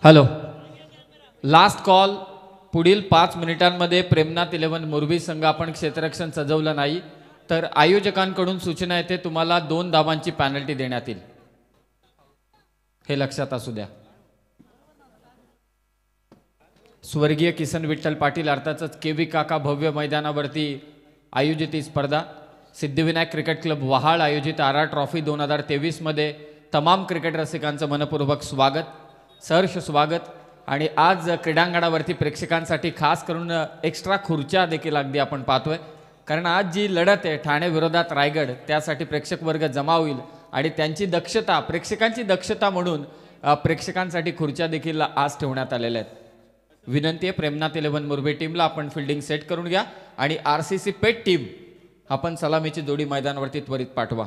Hello, last call. पुढील 5 मिनिटांमध्ये प्रेमनाथ 11 मोरबी संघ आपण क्षेत्ररक्षण सजवलं नाही तर आयोजकांकडून सूचना येते, तुम्हाला 2 धावांची पॅनल्टी देण्यात येईल. हे लक्षात असू द्या. स्वर्गीय किसन विठ्ठल पाटील अर्थातच केवी काका भव्य मैदानावरती आयोजित ही स्पर्धा सिद्धिविनायक क्रिकेट क्लब वहाळ आयोजित आर ट्रॉफी 2023 मध्ये तमाम क्रिकेट रसिकांचं मनपूर्वक स्वागत, सहर्ष स्वागत. आणि आज क्रीडांगणावरती प्रेक्षकांसाठी खास करून एक्स्ट्रा खुर्च्या देखील अगदी आपण पाहतोय, कारण आज जी लढत आहे ठाणे विरोधात रायगड, त्यासाठी प्रेक्षक वर्ग जमा होईल आणि त्यांची दक्षता, प्रेक्षकांची दक्षता म्हणून प्रेक्षकांसाठी खुर्च्या देखील आज ठेवण्यात आलेल्या आहेत. विनंती आहे प्रेमनाथ 11 मोरबी टीमला आपण फिल्डिंग सेट करून घ्या आणि RCC पेट टीम आपण सलामीची जोडी मैदानावरती त्वरित पाठवा.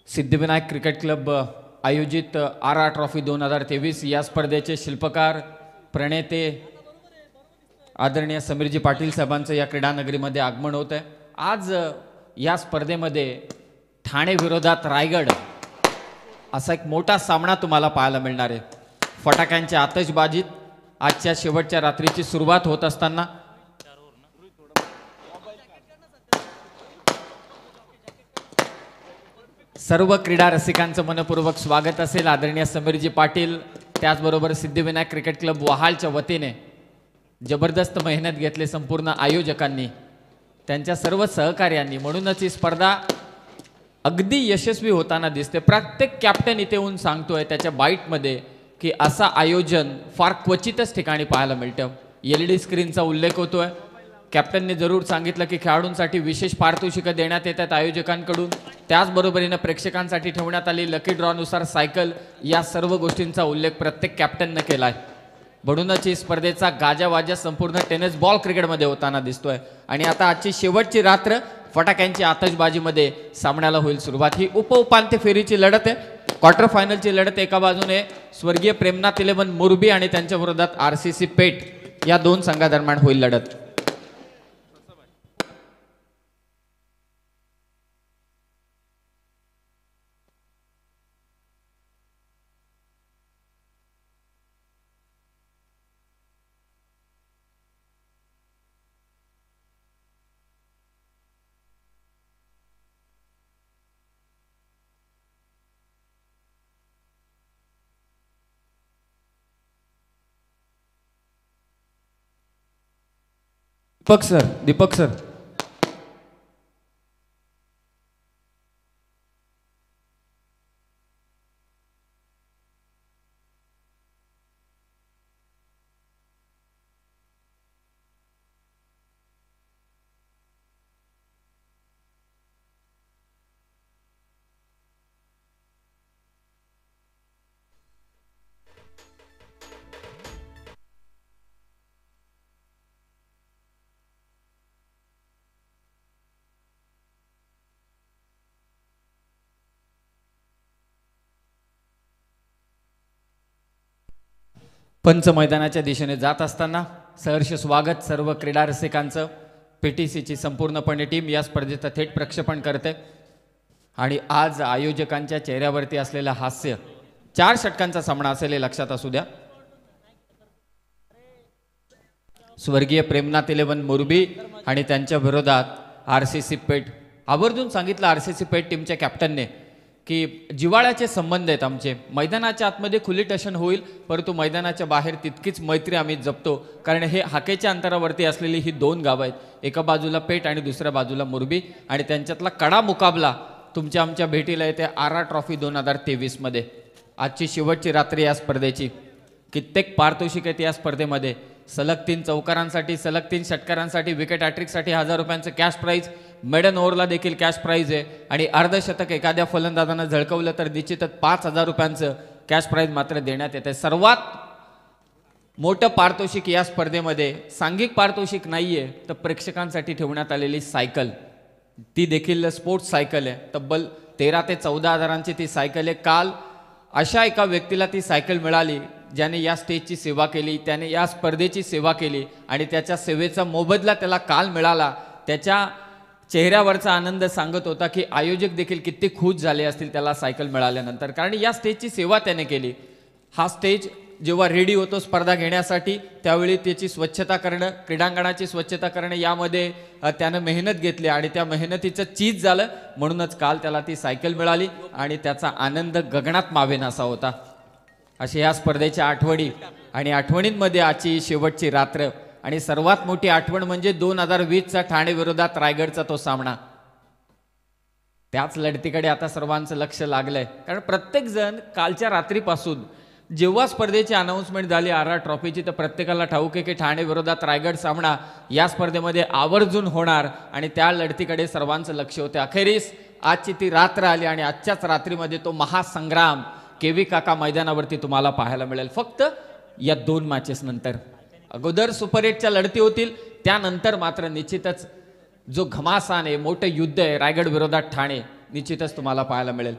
सिद्धिविनायक क्रिकेट क्लब आयोजित आर ट्रॉफी 2023 या स्पर्धेचे शिल्पकार प्रणेते आदरणीय समीरजी पाटील साहेबांचं या क्रीडानगरीमध्ये आगमन होत आहे. आज या स्पर्धेमध्ये ठाणे विरोधात रायगड असा एक मोठा सामना तुम्हाला पाहायला मिळणार आहे. फटाक्यांच्या आतषबाजीत आजच्या शेवटच्या रात्रीची सुरुवात होत असताना सर्व क्रीडा रसिकांचं मनपूर्वक स्वागत असेल. आदरणीय समीरजी पाटील, त्याचबरोबर सिद्धिविनायक क्रिकेट क्लब वहाळच्या वतीने जबरदस्त मेहनत घेतली संपूर्ण आयोजकांनी, त्यांच्या सर्व सहकार्यांनी, म्हणूनच ही स्पर्धा अगदी यशस्वी होताना दिसते. प्रत्येक कॅप्टन इथे येऊन सांगतोय त्याच्या बाईटमध्ये की असं आयोजन फार क्वचितच ठिकाणी पाहायला मिळतं. LED स्क्रीनचा उल्लेख होतोय. कॅप्टनने जरूर सांगितलं की खेळाडूंसाठी विशेष पारितोषिकं देण्यात येतात आयोजकांकडून, त्याचबरोबरीनं प्रेक्षकांसाठी ठेवण्यात आली लकी ड्रॉनुसार सायकल, या सर्व गोष्टींचा उल्लेख प्रत्येक कॅप्टनने केला आहे. म्हणूनच ही स्पर्धेचा गाजावाजा संपूर्ण टेनिस बॉल क्रिकेटमध्ये होताना दिसतोय. आणि आता आजची शेवटची रात्र फटाक्यांची आतषबाजीमध्ये सामन्याला होईल सुरुवात. ही उपउपांत्य फेरीची लढत आहे, क्वार्टर फायनलची लढत. एका बाजूने स्वर्गीय प्रेमनाथ 11 मोरबी आणि त्यांच्या विरोधात RCC पेट या 2 संघादरम्यान होईल लढत. दीपक सर पंच मैदानाच्या दिशेने जात असताना सहर्ष स्वागत सर्व क्रीडा रसिकांचं. PTCची संपूर्णपणे टीम या स्पर्धेचं थेट प्रक्षेपण करते आणि आज आयोजकांच्या चेहऱ्यावरती असलेलं हास्य 4 षटकांचा सामना असेल हे लक्षात असू द्या. स्वर्गीय प्रेमनाथ 11 मोरबी आणि त्यांच्या विरोधात RCC पेट. आवर्जून सांगितलं RCC पेट टीमच्या कॅप्टनने की जिवाळ्याचे संबंध आहेत आमचे, मैदानाच्या आतमध्ये खुली टशन होईल परंतु मैदानाच्या बाहेर तितकीच मैत्री आम्ही जपतो, कारण हे हाकेच्या अंतरावरती असलेली ही 2 गावं आहेत. एका बाजूला पेट आणि दुसऱ्या बाजूला मोरबी, आणि त्यांच्यातला कडा मुकाबला तुमच्या आमच्या भेटीला येते आर ट्रॉफी 2023 मध्ये. आजची शेवटची रात्री या स्पर्धेची. कित्येक पारितोषिक आहेत या स्पर्धेमध्ये. सलग 3 चौकारांसाठी, सलग 3 षटकारांसाठी, विकेट हॅट्रिकसाठी 1000 रुपयांचं कॅश प्राईज, मेडन ओव्हरला देखील कॅश प्राईज आहे, आणि अर्धशतक एखाद्या फलंदाजानं झळकवलं तर निश्चितच 5000 रुपयांचं कॅश प्राईज मात्र देण्यात येते. सर्वात मोठं पारितोषिक या स्पर्धेमध्ये सांघिक पारितोषिक नाहीये तर प्रेक्षकांसाठी ठेवण्यात आलेली सायकल, ती देखील स्पोर्ट्स सायकल आहे. तब्बल 13 ते 14 हजारांची ती सायकल आहे. काल अशा एका व्यक्तीला ती सायकल मिळाली ज्याने या स्टेजची सेवा केली, त्याने या स्पर्धेची सेवा केली आणि त्याच्या सेवेचा मोबदला त्याला काल मिळाला, त्याच्या चेहऱ्यावरचा आनंद सांगत होता की आयोजक देखील किती खुश झाले असतील त्याला सायकल मिळाल्यानंतर, कारण या स्टेजची सेवा त्याने केली. हा स्टेज जेव्हा रेडी होतो स्पर्धा घेण्यासाठी त्यावेळी त्याची स्वच्छता करणं, क्रीडांगणाची स्वच्छता करणं यामध्ये त्यानं मेहनत घेतली आणि त्या मेहनतीचं चीज झालं, म्हणूनच काल त्याला ती सायकल मिळाली आणि त्याचा आनंद गगनात मावेनासा होता. अशी या स्पर्धेच्या आठवणी आणि आठवणींमध्ये आजची शेवटची रात्र आणि सर्वात मोठी आठवण म्हणजे 2020चा ठाणे विरोधात रायगडचा तो सामना. त्याच लढतीकडे आता सर्वांचं लक्ष लागलंय, कारण प्रत्येक जण कालच्या रात्रीपासून जेव्हा स्पर्धेची अनाउन्समेंट झाली RR ट्रॉफीची तर प्रत्येकाला ठाऊक आहे की ठाणे विरोधात रायगड सामना या स्पर्धेमध्ये आवर्जून होणार आणि त्या लढतीकडे सर्वांचं लक्ष होते. अखेरीस आजची ती रात्र आली आणि आजच्याच रात्रीमध्ये तो महासंग्राम केवी काका मैदानावरती तुम्हाला पाहायला मिळेल. फक्त या 2 मॅचेस नंतर, अगोदर सुपर 8च्या लढती होतील, त्यानंतर मात्र निश्चितच जो घमासान आहे, मोठं युद्ध आहे रायगड विरोधात ठाणे, निश्चितच तुम्हाला पाहायला मिळेल.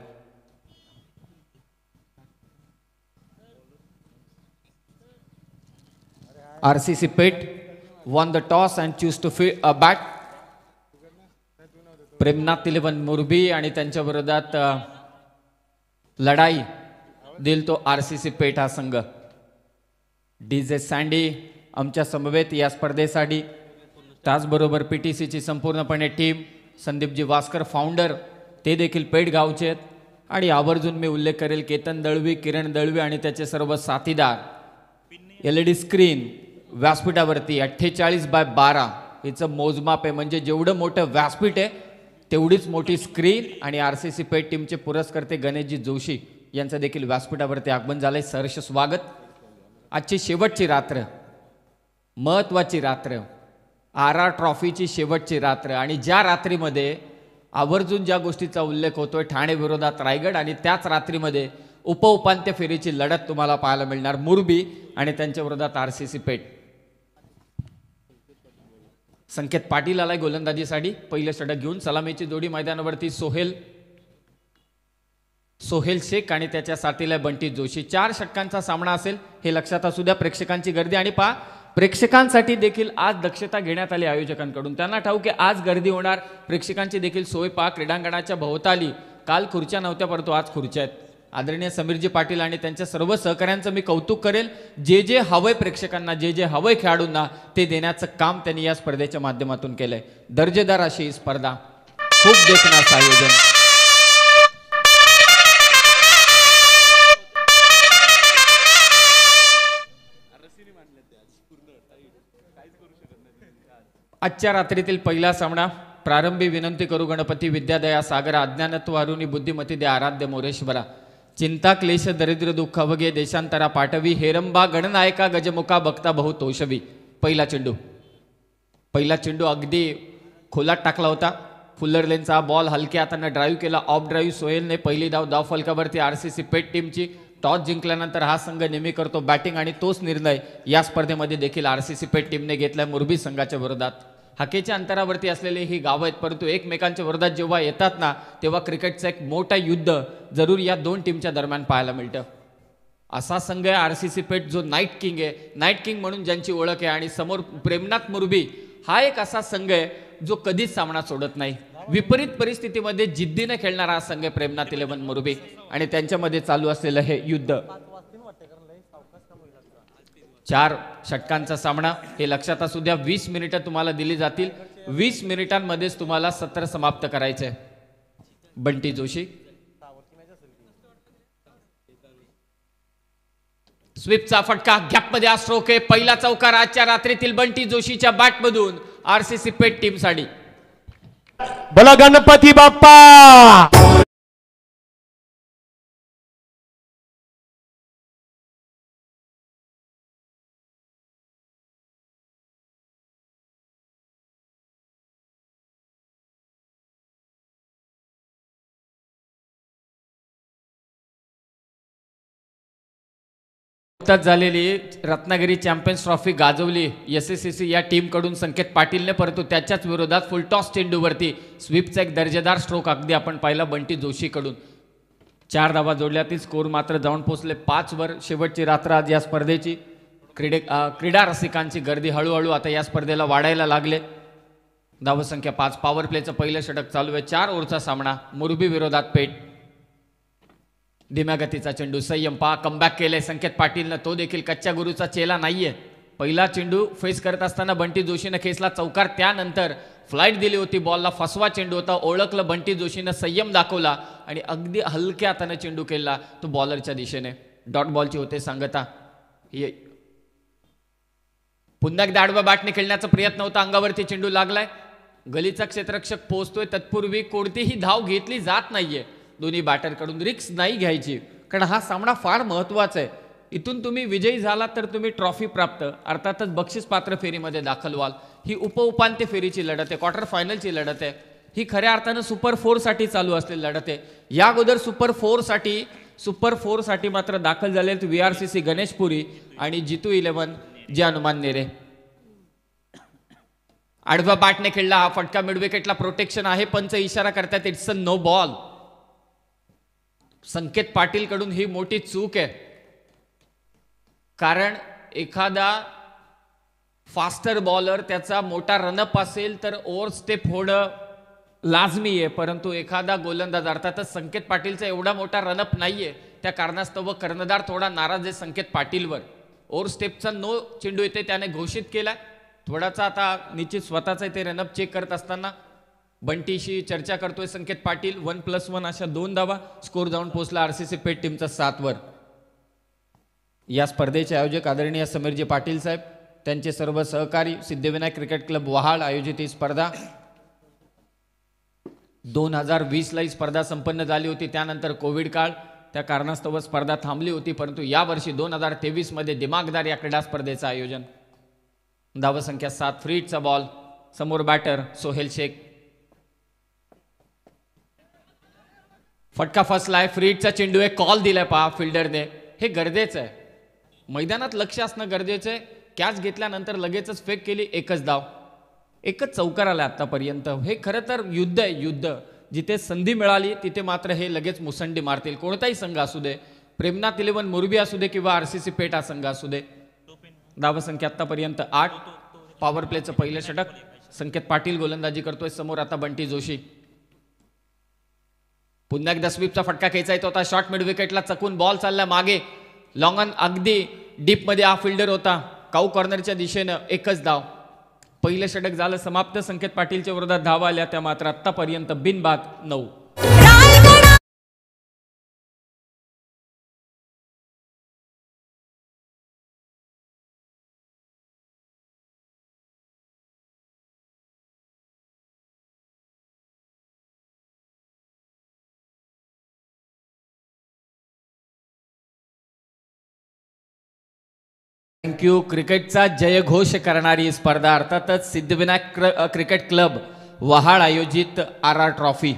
RCC pet won the toss and choose to bat. Premnath 11 मुरबी आणि त्यांच्या विरोधात लढाई दिल तो RCC पेट हा संघ. DJ सँडी आमच्या समवेत या स्पर्धेसाठी, त्याचबरोबर PTCची संपूर्णपणे टीम, संदीपजी वास्कर फाउंडर ते देखील पेठ गावचे आहेत आणि आवर्जून मी उल्लेख करेल केतन दळवी, किरण दळवी आणि त्याचे सर्व साथीदार. LED स्क्रीन व्यासपीठावरती 48x12 हिचं मोजमाप आहे, म्हणजे जेवढं मोठं व्यासपीठ आहे तेवढीच मोठी स्क्रीन आणि RCC पेठ टीमचे पुरस्कर्ते गणेशजी जोशी यांचं देखील व्यासपीठावरती आगमन झालंय. सहर्ष स्वागत. आजची शेवटची रात्र, महत्त्वाची रात्र, RR ट्रॉफीची शेवटची रात्र आणि ज्या रात्रीमध्ये आवर्जून ज्या गोष्टीचा उल्लेख होतोय ठाणे विरोधात रायगड आणि त्याच रात्रीमध्ये उपउपांत्य फेरीची लढत तुम्हाला पाहायला मिळणार, मुरबी आणि त्यांच्या विरोधात RCC पेठ. संकेत पाटील आलाय गोलंदाजीसाठी, पहिलं षटक घेऊन. सलामीची जोडी मैदानावरती सोहेल शेख आणि त्याच्या साथीला बंटी जोशी. 4 षटकांचा सामना असेल हे लक्षात असू द्या. प्रेक्षकांची गर्दी आणि पहा, प्रेक्षकांसाठी देखील आज दक्षता घेण्यात आली आयोजकांकडून. त्यांना ठाऊक आहे आज गर्दी होणार, प्रेक्षकांची देखील सोय पहा. क्रीडांगणाच्या भोवताली काल खुर्च्या नव्हत्या परंतु आज खुर्च्या आहेत. आदरणीय समीरजी पाटील आणि त्यांच्या सर्व सहकाऱ्यांचं मी कौतुक करेल. जे जे हवंय प्रेक्षकांना, जे जे हवंय खेळाडूंना ते देण्याचं काम त्यांनी या स्पर्धेच्या माध्यमातून केलंय. दर्जेदार अशी ही स्पर्धा, खूप देखणं असं आयोजन. आजच्या रात्रीतील पहिला सामना. प्रारंभी विनंती करू गणपती विद्यादया सागर अज्ञानत्व अरुणी बुद्धिमती दे आराध्य मोरेश्वरा. चिंता क्लेश दरिद्र दुःख अवघे देशांतरा पाठवी. हेरंबा गणनायका गजमुखा बघता बहु तोषवी. पहिला चेंडू अगदी खोलात टाकला होता. फुल्लर लेनचा बॉल हलक्या हाताने ड्राईव्ह केला. ऑफ ड्राईव्ह सोहेलने पहिली धाव फलकावरती. RCC पेठ टीमची. टॉस जिंकल्यानंतर हा संघ नेहमी करतो बॅटिंग आणि तोच निर्णय या स्पर्धेमध्ये देखील RCC पेठ टीमने घेतलाय मुरबी संघाच्या विरोधात. हाकेच्या अंतरावरती असलेले ही गावं आहेत परंतु एकमेकांच्या विरोधात जेव्हा येतात ना तेव्हा क्रिकेटचं एक मोठा युद्ध जरूर या 2 टीमच्या दरम्यान पाहायला मिळतं. असा संघ आहे RCC पेठ जो नाईट किंग आहे, नाईट किंग म्हणून ज्यांची ओळख आहे. आणि समोर प्रेमनाथ मुरबी हा एक असा संघ आहे जो कधीच सामना सोडत नाही. विपरीत परिस्थितीमध्ये जिद्दीने खेळणारा हा संघ आहे प्रेमनाथ 11 मुरबी आणि त्यांच्यामध्ये चालू असलेलं हे युद्ध. 4 षटकांचा सामना हे लक्षात असू द्या. 20 मिनिटं तुम्हाला दिली जातील. 20 मिनिटांमध्येच तुम्हाला सत्र समाप्त करायचंय. बंटी जोशी स्वीपचा फटका, गॅपमध्ये हा स्ट्रोक आहे. पहिला चौकार आजच्या रात्रीतील बंटी जोशीच्या बॅटमधून RCC पेठ टीमसाठी. बोला गणपती बाप्पा. नुकताच झालेली रत्नागिरी चॅम्पियन्स ट्रॉफी गाजवली SSCC या टीम कडून संकेत पाटीलने, परंतु त्याच्याच विरोधात फुल टॉस चेंडूवरती स्वीपचा एक दर्जेदार स्ट्रोक अगदी आपण पाहिला बंटी जोशी कडून. 4 धावा जोडल्या, स्कोर मात्र जाऊन पोहोचले 5 वर. शेवटची रात्र आज या स्पर्धेची. क्रीडा रसिकांची गर्दी हळूहळू आता या स्पर्धेला वाढायला लागले. धावसंख्या 5. पॉवर प्लेचं पहिलं षटक चालू आहे. 4 ओव्हरचा सामना. मुरबी विरोधात पेठ. धीम्या गतीचा चेंडू. संयम पहा, कमबॅक केलंय संकेत पाटीलनं. तो देखील कच्च्या गुरुचा चेला नाहीये. पहिला चेंडू फेस करत असताना बंटी जोशीनं खेचला चौकार. त्यानंतर फ्लाईट दिली होती बॉलला. फसवा चेंडू होता. ओळखलं बंटी जोशीनं, संयम दाखवला आणि अगदी हलक्या हाताने चेंडू केला तो बॉलरच्या दिशेने. डॉट बॉलची होते सांगता. पुन्हा एकदा आडव्या बॅटने खेळण्याचा प्रयत्न होता. अंगावरती चेंडू लागलाय. गलीचा क्षेत्ररक्षक पोहोचतोय तत्पूर्वी कोणतीही धाव घेतली जात नाहीये. दोन्ही बॅटरकडून रिक्स नाही घ्यायची, कारण हा सामना फार महत्वाचा आहे. इथून तुम्ही विजयी झाला तर तुम्ही ट्रॉफी प्राप्त, अर्थातच बक्षीस पात्र फेरीमध्ये दाखल व्हाल. ही उपउपांत्य फेरीची लढत आहे, क्वार्टर फायनलची लढत आहे. ही खऱ्या अर्थानं सुपर 4 साठी चालू असलेली लढत आहे. या अगोदर सुपर 4 साठी मात्र दाखल झाले VRCC गणेशपुरी आणि जितू 11 जे हनुमान नेरे. आडव्या बॅटने खेळला हा फटका. मिड विकेटला प्रोटेक्शन आहे. पंच इशारा करतात इट्स अ नो बॉल. संकेत पाटील कडून ही मोठी चूक आहे, कारण एखादा फास्टर बॉलर त्याचा मोठा रनअप असेल तर ओव्हर स्टेप होणं लाजमी आहे, परंतु एखादा गोलंदाज, अर्थातच संकेत पाटीलचा एवढा मोठा रनअप नाहीये, त्या कारणास्तव कर्णधार थोडा नाराज आहे संकेत पाटीलवर. ओव्हर स्टेपचा नो चेंडू येते त्याने घोषित केला. थोडासा आता निश्चित स्वतःचा ते रनअप चेक करत असताना बंटीशी चर्चा करतोय संकेत पाटील. 1+1 अशा 2 धावा. स्कोर जाऊन पोहोचला RCC पेठ टीमचा 7 वर. या स्पर्धेचे आयोजक आदरणीय समीरजी पाटील साहेब, त्यांचे सर्व सहकारी, सिद्धिविनायक क्रिकेट क्लब वहाड आयोजित ही स्पर्धा. 2020 ला ही स्पर्धा संपन्न झाली होती. त्यानंतर कोविड काळ, त्या कारणास्तव स्पर्धा थांबली होती, परंतु यावर्षी 2023 मध्ये दिमागदार या क्रीडा स्पर्धेचं आयोजन. धावसंख्या 7. फ्रीटचा बॉल. समोर बॅटर सोहेल शेख. फटका फसलाय. फ्रीटचा चेंडू आहे. कॉल दिलाय पहा फिल्डरने. हे गरजेचं आहे, मैदानात लक्ष असणं गरजेचं आहे. कॅच घेतल्यानंतर लगेचच फेक केली. 1च धाव. 1च चौकार आला आतापर्यंत. हे खरं तर युद्ध आहे, युद्ध. जिथे संधी मिळाली तिथे मात्र हे लगेच मुसंडी मारतील. कोणताही संघ असू दे, प्रेमनाथ 11 मुरबी असू दे किंवा RCC पेठ हा संघ असू दे. धावसंख्या आतापर्यंत 8. पॉवर प्लेचं पहिलं षटक. संकेत पाटील गोलंदाजी करतोय. समोर आता बंटी जोशी. पुन्हा एकदा स्वीपचा फटका खेचायचा होता. शॉर्ट मिड विकेटला चकून बॉल चालला मागे. लॉंग ऑन अगदी डीप मध्ये हा फिल्डर होता. काऊ कॉर्नरच्या दिशेनं 1च धाव. पहिलं षटक झालं समाप्त. संकेत पाटीलच्या विरोधात धावा आल्या त्या मात्र आतापर्यंत बिनबाद 9. थँक्यू. क्रिकेटचा जयघोष करणारी स्पर्धा, अर्थातच सिद्धिविनायक क्रिकेट क्लब वहाड आयोजित RR ट्रॉफी.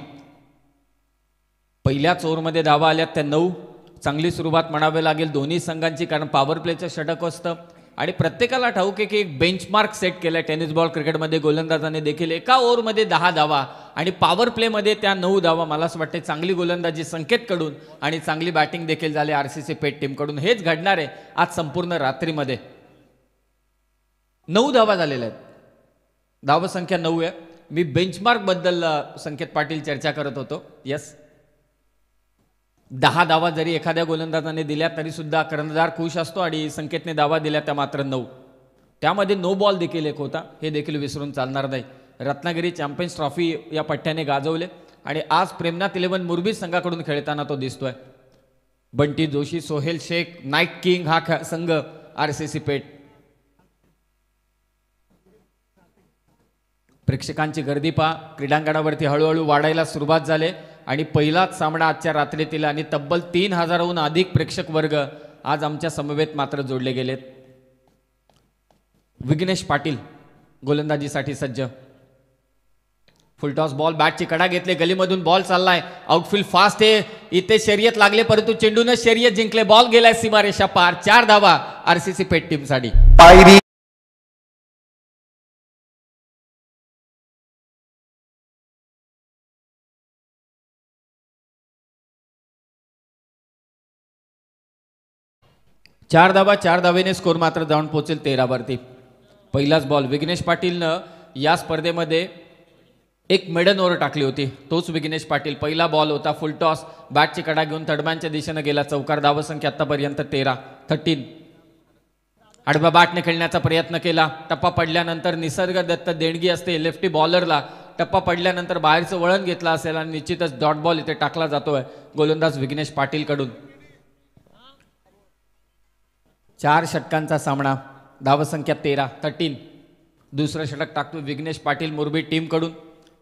पहिल्याच ओव्हरमध्ये धावा आल्या त्या 9. चांगली सुरुवात म्हणावी लागेल दोन्ही संघांची, कारण पॉवर प्लेचं षटक असतं आणि प्रत्येकाला ठाऊक आहे की एक बेंचमार्क सेट केलाय टेनिस बॉल क्रिकेटमध्ये गोलंदाजाने देखील. एका ओव्हरमध्ये 10 धावा आणि पॉवर प्लेमध्ये त्या 9 धावा. मला असं वाटतं चांगली गोलंदाजी संकेतकडून आणि चांगली बॅटिंग देखील झाली RCC पेठ टीमकडून. हेच घडणार आहे आज संपूर्ण रात्रीमध्ये. 9 धावा झालेल्या आहेत. धावसंख्या 9 आहे. मी बेंचमार्क बद्दल संकेत पाटील चर्चा करत होतो. यस, 10 धावा जरी एखाद्या गोलंदाजाने दिल्या तरी सुद्धा कर्णधार खुश असतो आणि संकेतने धावा दिल्या त्या मात्र 9. त्यामध्ये नो बॉल देखील एक होता, हे देखील विसरून चालणार नाही. रत्नागिरी चॅम्पियन्स ट्रॉफी या पट्ट्याने गाजवले आणि आज प्रेमनाथ 11 मुरबी संघाकडून खेळताना तो दिसतोय. बंटी जोशी, सोहेल शेख, नाईट किंग हा संघ RCC पेठ. प्रेक्षकांची गर्दी पहा. क्रीडांगणावरती हळूहळू वाढायला सुरुवात झाली आणि पहिलाच सामना आजच्या रात्रीतील आणि तब्बल 3000हून अधिक प्रेक्षक वर्ग आज आमच्या समवेत मात्र जोडले गेलेत. विघ्नेश पाटील गोलंदाजीसाठी सज्ज. Full toss ball. बॅटची कडा घेतले. गलीमधून बॉल चाललाय. आउटफील्ड फास्ट आहे. इथे शर्यत लागले परंतु चेंडूने शर्यत जिंकले. बॉल गेलाय सीमारेषा पार. 4 धावा RCC पेठ टीमसाठी. 4 धावेने स्कोर मात्र जाऊन पोहोचेल 13 वरती. पहिलाच बॉल विघ्नेश पाटीलनं या स्पर्धेमध्ये एक मेडन ओव्हर टाकली होती. तोच विघ्नेश पाटील. पहिला बॉल होता फुल टॉस, बॅटची कडा घेऊन थर्डमॅनच्या दिशेने गेला. चौकार. धावसंख्या आतापर्यंत 13. आडव्या बॅटने खेळण्याचा प्रयत्न केला. टप्पा पडल्यानंतर निसर्ग दत्त देणगी असते लेफ्टी बॉलरला. टप्पा पडल्यानंतर बाहेरचं वळण घेतला असेल आणि निश्चितच डॉट बॉल इथे टाकला जातोय गोलंदाज विघ्नेश पाटील कडून. 4 षटकांचा सामना. धावसंख्या 13. दुसरं षटक टाकतो विघ्नेश पाटील मुरबी टीम कडून.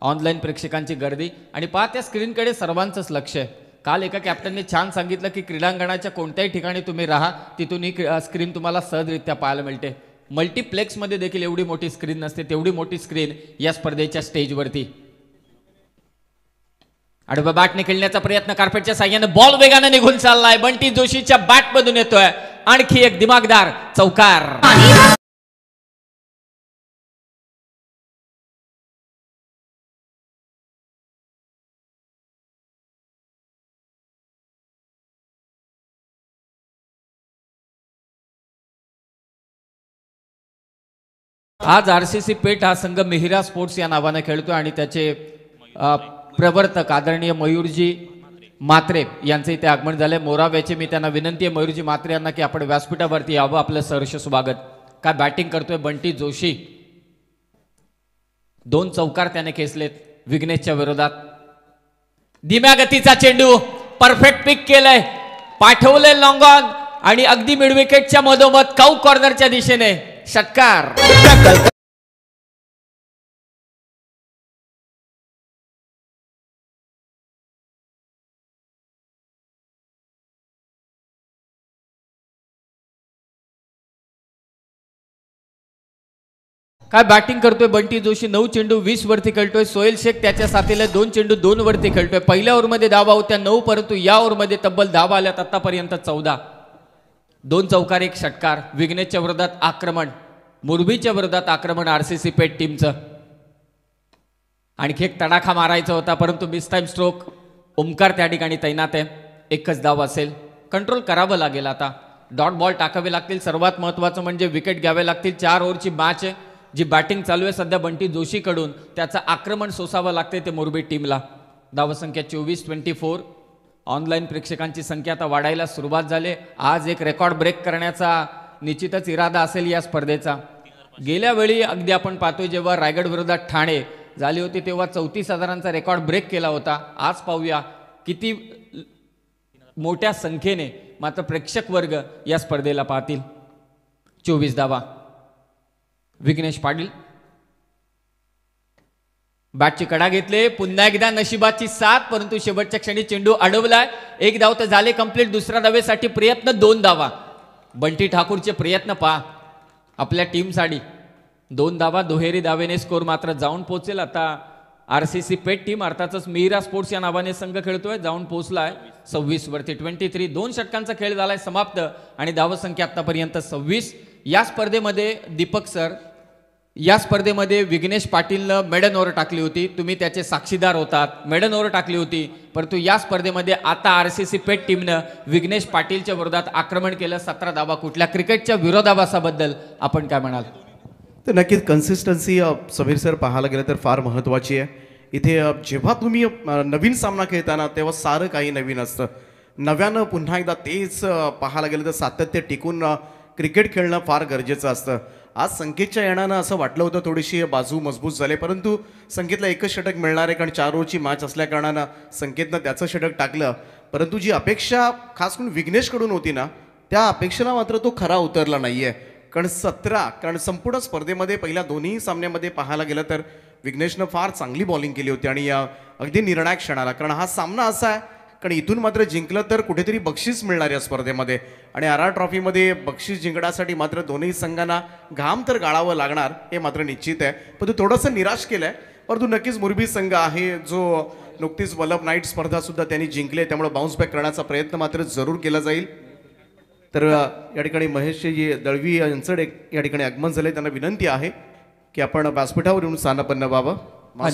ऑनलाईन प्रेक्षकांची गर्दी आणि पहा त्या स्क्रीनकडे सर्वांचंच लक्ष आहे. काल एका कॅप्टनने छान सांगितलं की क्रीडांगणाच्या कोणत्याही ठिकाणी तुम्ही राहा तिथून ही स्क्रीन तुम्हाला सहजरित्या पाहायला मिळते. मल्टीप्लेक्समध्ये देखील एवढी मोठी स्क्रीन नसते, तेवढी मोठी स्क्रीन या स्पर्धेच्या स्टेजवरती. आडव्या बॅटने खेळण्याचा प्रयत्न कार्पेटच्या साह्याने बॉल वेगाने निघून चाललाय. बंटी जोशीच्या बॅटमधून येतोय आणखी एक दिमागदार चौकार. आज आरसीसी पेठ हा संघ मिहिरा स्पोर्ट्स या नावाने खेळतोय आणि त्याचे प्रवर्तक आदरणीय मयूरजी मात्रे यांचे इथे आगमन झाले. मोराव्याचे मी त्यांना विनंती आहे मयूरजी मात्रे यांना की आपण व्यासपीठावरती यावं. आपलं सहर्ष स्वागत. काय बॅटिंग करतोय बंटी जोशी. 2 चौकार त्याने खेचलेत विघ्नेशच्या विरोधात. धीम्या गतीचा चेंडू परफेक्ट पिक केलंय. पाठवले लॉंग ऑन आणि अगदी मिड विकेटच्या मधोमध काऊ कॉर्नरच्या दिशेने षटकार. काय बॅटिंग करतोय बंटी जोशी. 9 चेंडू 20 वरती खेळतोय. सोहेल शेख त्याच्या साथीला 2 चेंडू 2 वरती खेळतोय. पहिल्या ओव्हरमध्ये धावा होत्या 9 परंतु या ओव्हरमध्ये तब्बल धावा आल्यात आतापर्यंत 14. 2 चौकार 1 षटकार. विघ्नेशच्या विरोधात आक्रमण. मुरबीच्या विरोधात आक्रमण आरसीसी पेठ टीमचं. आणखी एक तडाखा मारायचा होता परंतु मिस टाइम स्ट्रोक. ओमकार त्या ठिकाणी तैनात आहे. एकच धाव असेल. कंट्रोल करावं लागेल आता. डॉट बॉल टाकावे लागतील. सर्वात महत्त्वाचं म्हणजे विकेट घ्यावे लागतील. 4 ओव्हरची मॅच आहे. जी बॅटिंग चालू आहे सध्या बंटी जोशीकडून त्याचं आक्रमण सोसावं लागते ते मुरबी टीमला. धावसंख्या 24. ऑनलाईन प्रेक्षकांची संख्या आता वाढायला सुरुवात झाली. आज एक रेकॉर्ड ब्रेक करण्याचा निश्चितच इरादा असेल या स्पर्धेचा. गेल्या वेळी अगदी आपण पाहतोय जेव्हा रायगड विरोधात ठाणे झाली होती तेव्हा 34,000चा रेकॉर्ड ब्रेक केला होता. आज पाहूया किती मोठ्या संख्येने मात्र प्रेक्षक वर्ग या स्पर्धेला पाहतील. 24 धावा. विघ्नेश पाटील बॅटची कडा घेतले. पुन्हा एकदा नशिबाची साथ परंतु शेवटच्या क्षणी चेंडू अडवलाय. 1 धाव तर झाले कंप्लीट. दुसऱ्या धावेसाठी प्रयत्न. 2 धावा. बंटी ठाकूरचे प्रयत्न पहा आपल्या टीमसाठी. 2 धावा. दुहेरी धावेने स्कोर मात्र जाऊन पोहोचेल. आता आरसीसी पेठ टीम अर्थातच मिहिरा स्पोर्ट्स या नावाने संघ खेळतोय. जाऊन पोहोचलाय 26 वरती. 23. 2 षटकांचा खेळ झालाय समाप्त आणि धावसंख्या आतापर्यंत 26. या स्पर्धेमध्ये दीपक सर या स्पर्धेमध्ये विघ्नेश पाटीलनं मेडन ओव्हर टाकली होती. तुम्ही त्याचे साक्षीदार होतात. मेडन ओव्हर टाकली होती परंतु या स्पर्धेमध्ये आता आरसीसी पेठ टीमनं विघ्नेश पाटीलच्या विरोधात आक्रमण केलं. 17 धावा. कुठल्या क्रिकेटच्या विरोधाभासाबद्दल आपण काय म्हणाल. तर नक्कीच कन्सिस्टन्सी समीर सर पाहायला गेलं तर फार महत्त्वाची आहे. इथे जेव्हा तुम्ही नवीन सामना खेळताना तेव्हा सारं काही नवीन असतं. नव्यानं पुन्हा एकदा तेच पाहायला गेलं तर सातत्य टिकून क्रिकेट खेळणं फार गरजेचं असतं. आज संकेतच्या येण्यानं असं वाटलं होतं थोडीशी बाजू मजबूत झाले परंतु संकेतला एकच षटक मिळणार आहे कारण 4 ओव्हरची मॅच असल्याकारणानं संकेतनं त्याचं षटक टाकलं. परंतु जी अपेक्षा खास करून विघ्नेशकडून होती ना त्या अपेक्षेला मात्र तो खरा उतरला नाही आहे. कारण संपूर्ण स्पर्धेमध्ये पहिल्या दोन्ही सामन्यामध्ये पाहायला गेलं तर विघ्नेशनं फार चांगली बॉलिंग केली होती आणि अगदी निर्णायक क्षणाला. कारण हा सामना असा आहे कारण इथून मात्र जिंकलं तर कुठेतरी बक्षीस मिळणार या स्पर्धेमध्ये आणि RR ट्रॉफीमध्ये बक्षीस जिंकण्यासाठी मात्र दोन्ही संघांना घाम तर गाळावं लागणार हे मात्र निश्चित आहे. परंतु थोडंसं निराश केलं आहे. परंतु नक्कीच मुरबी संघ आहे जो नुकतीच वल्लभ नाईट स्पर्धासुद्धा त्यांनी जिंकले त्यामुळे बाउन्स बॅक करण्याचा प्रयत्न मात्र जरूर केला जाईल. तर या ठिकाणी महेशजी दळवी यांचं या ठिकाणी आगमन झाले. त्यांना विनंती आहे की आपण व्यासपीठावर येऊन स्थानापन्न व्हावं.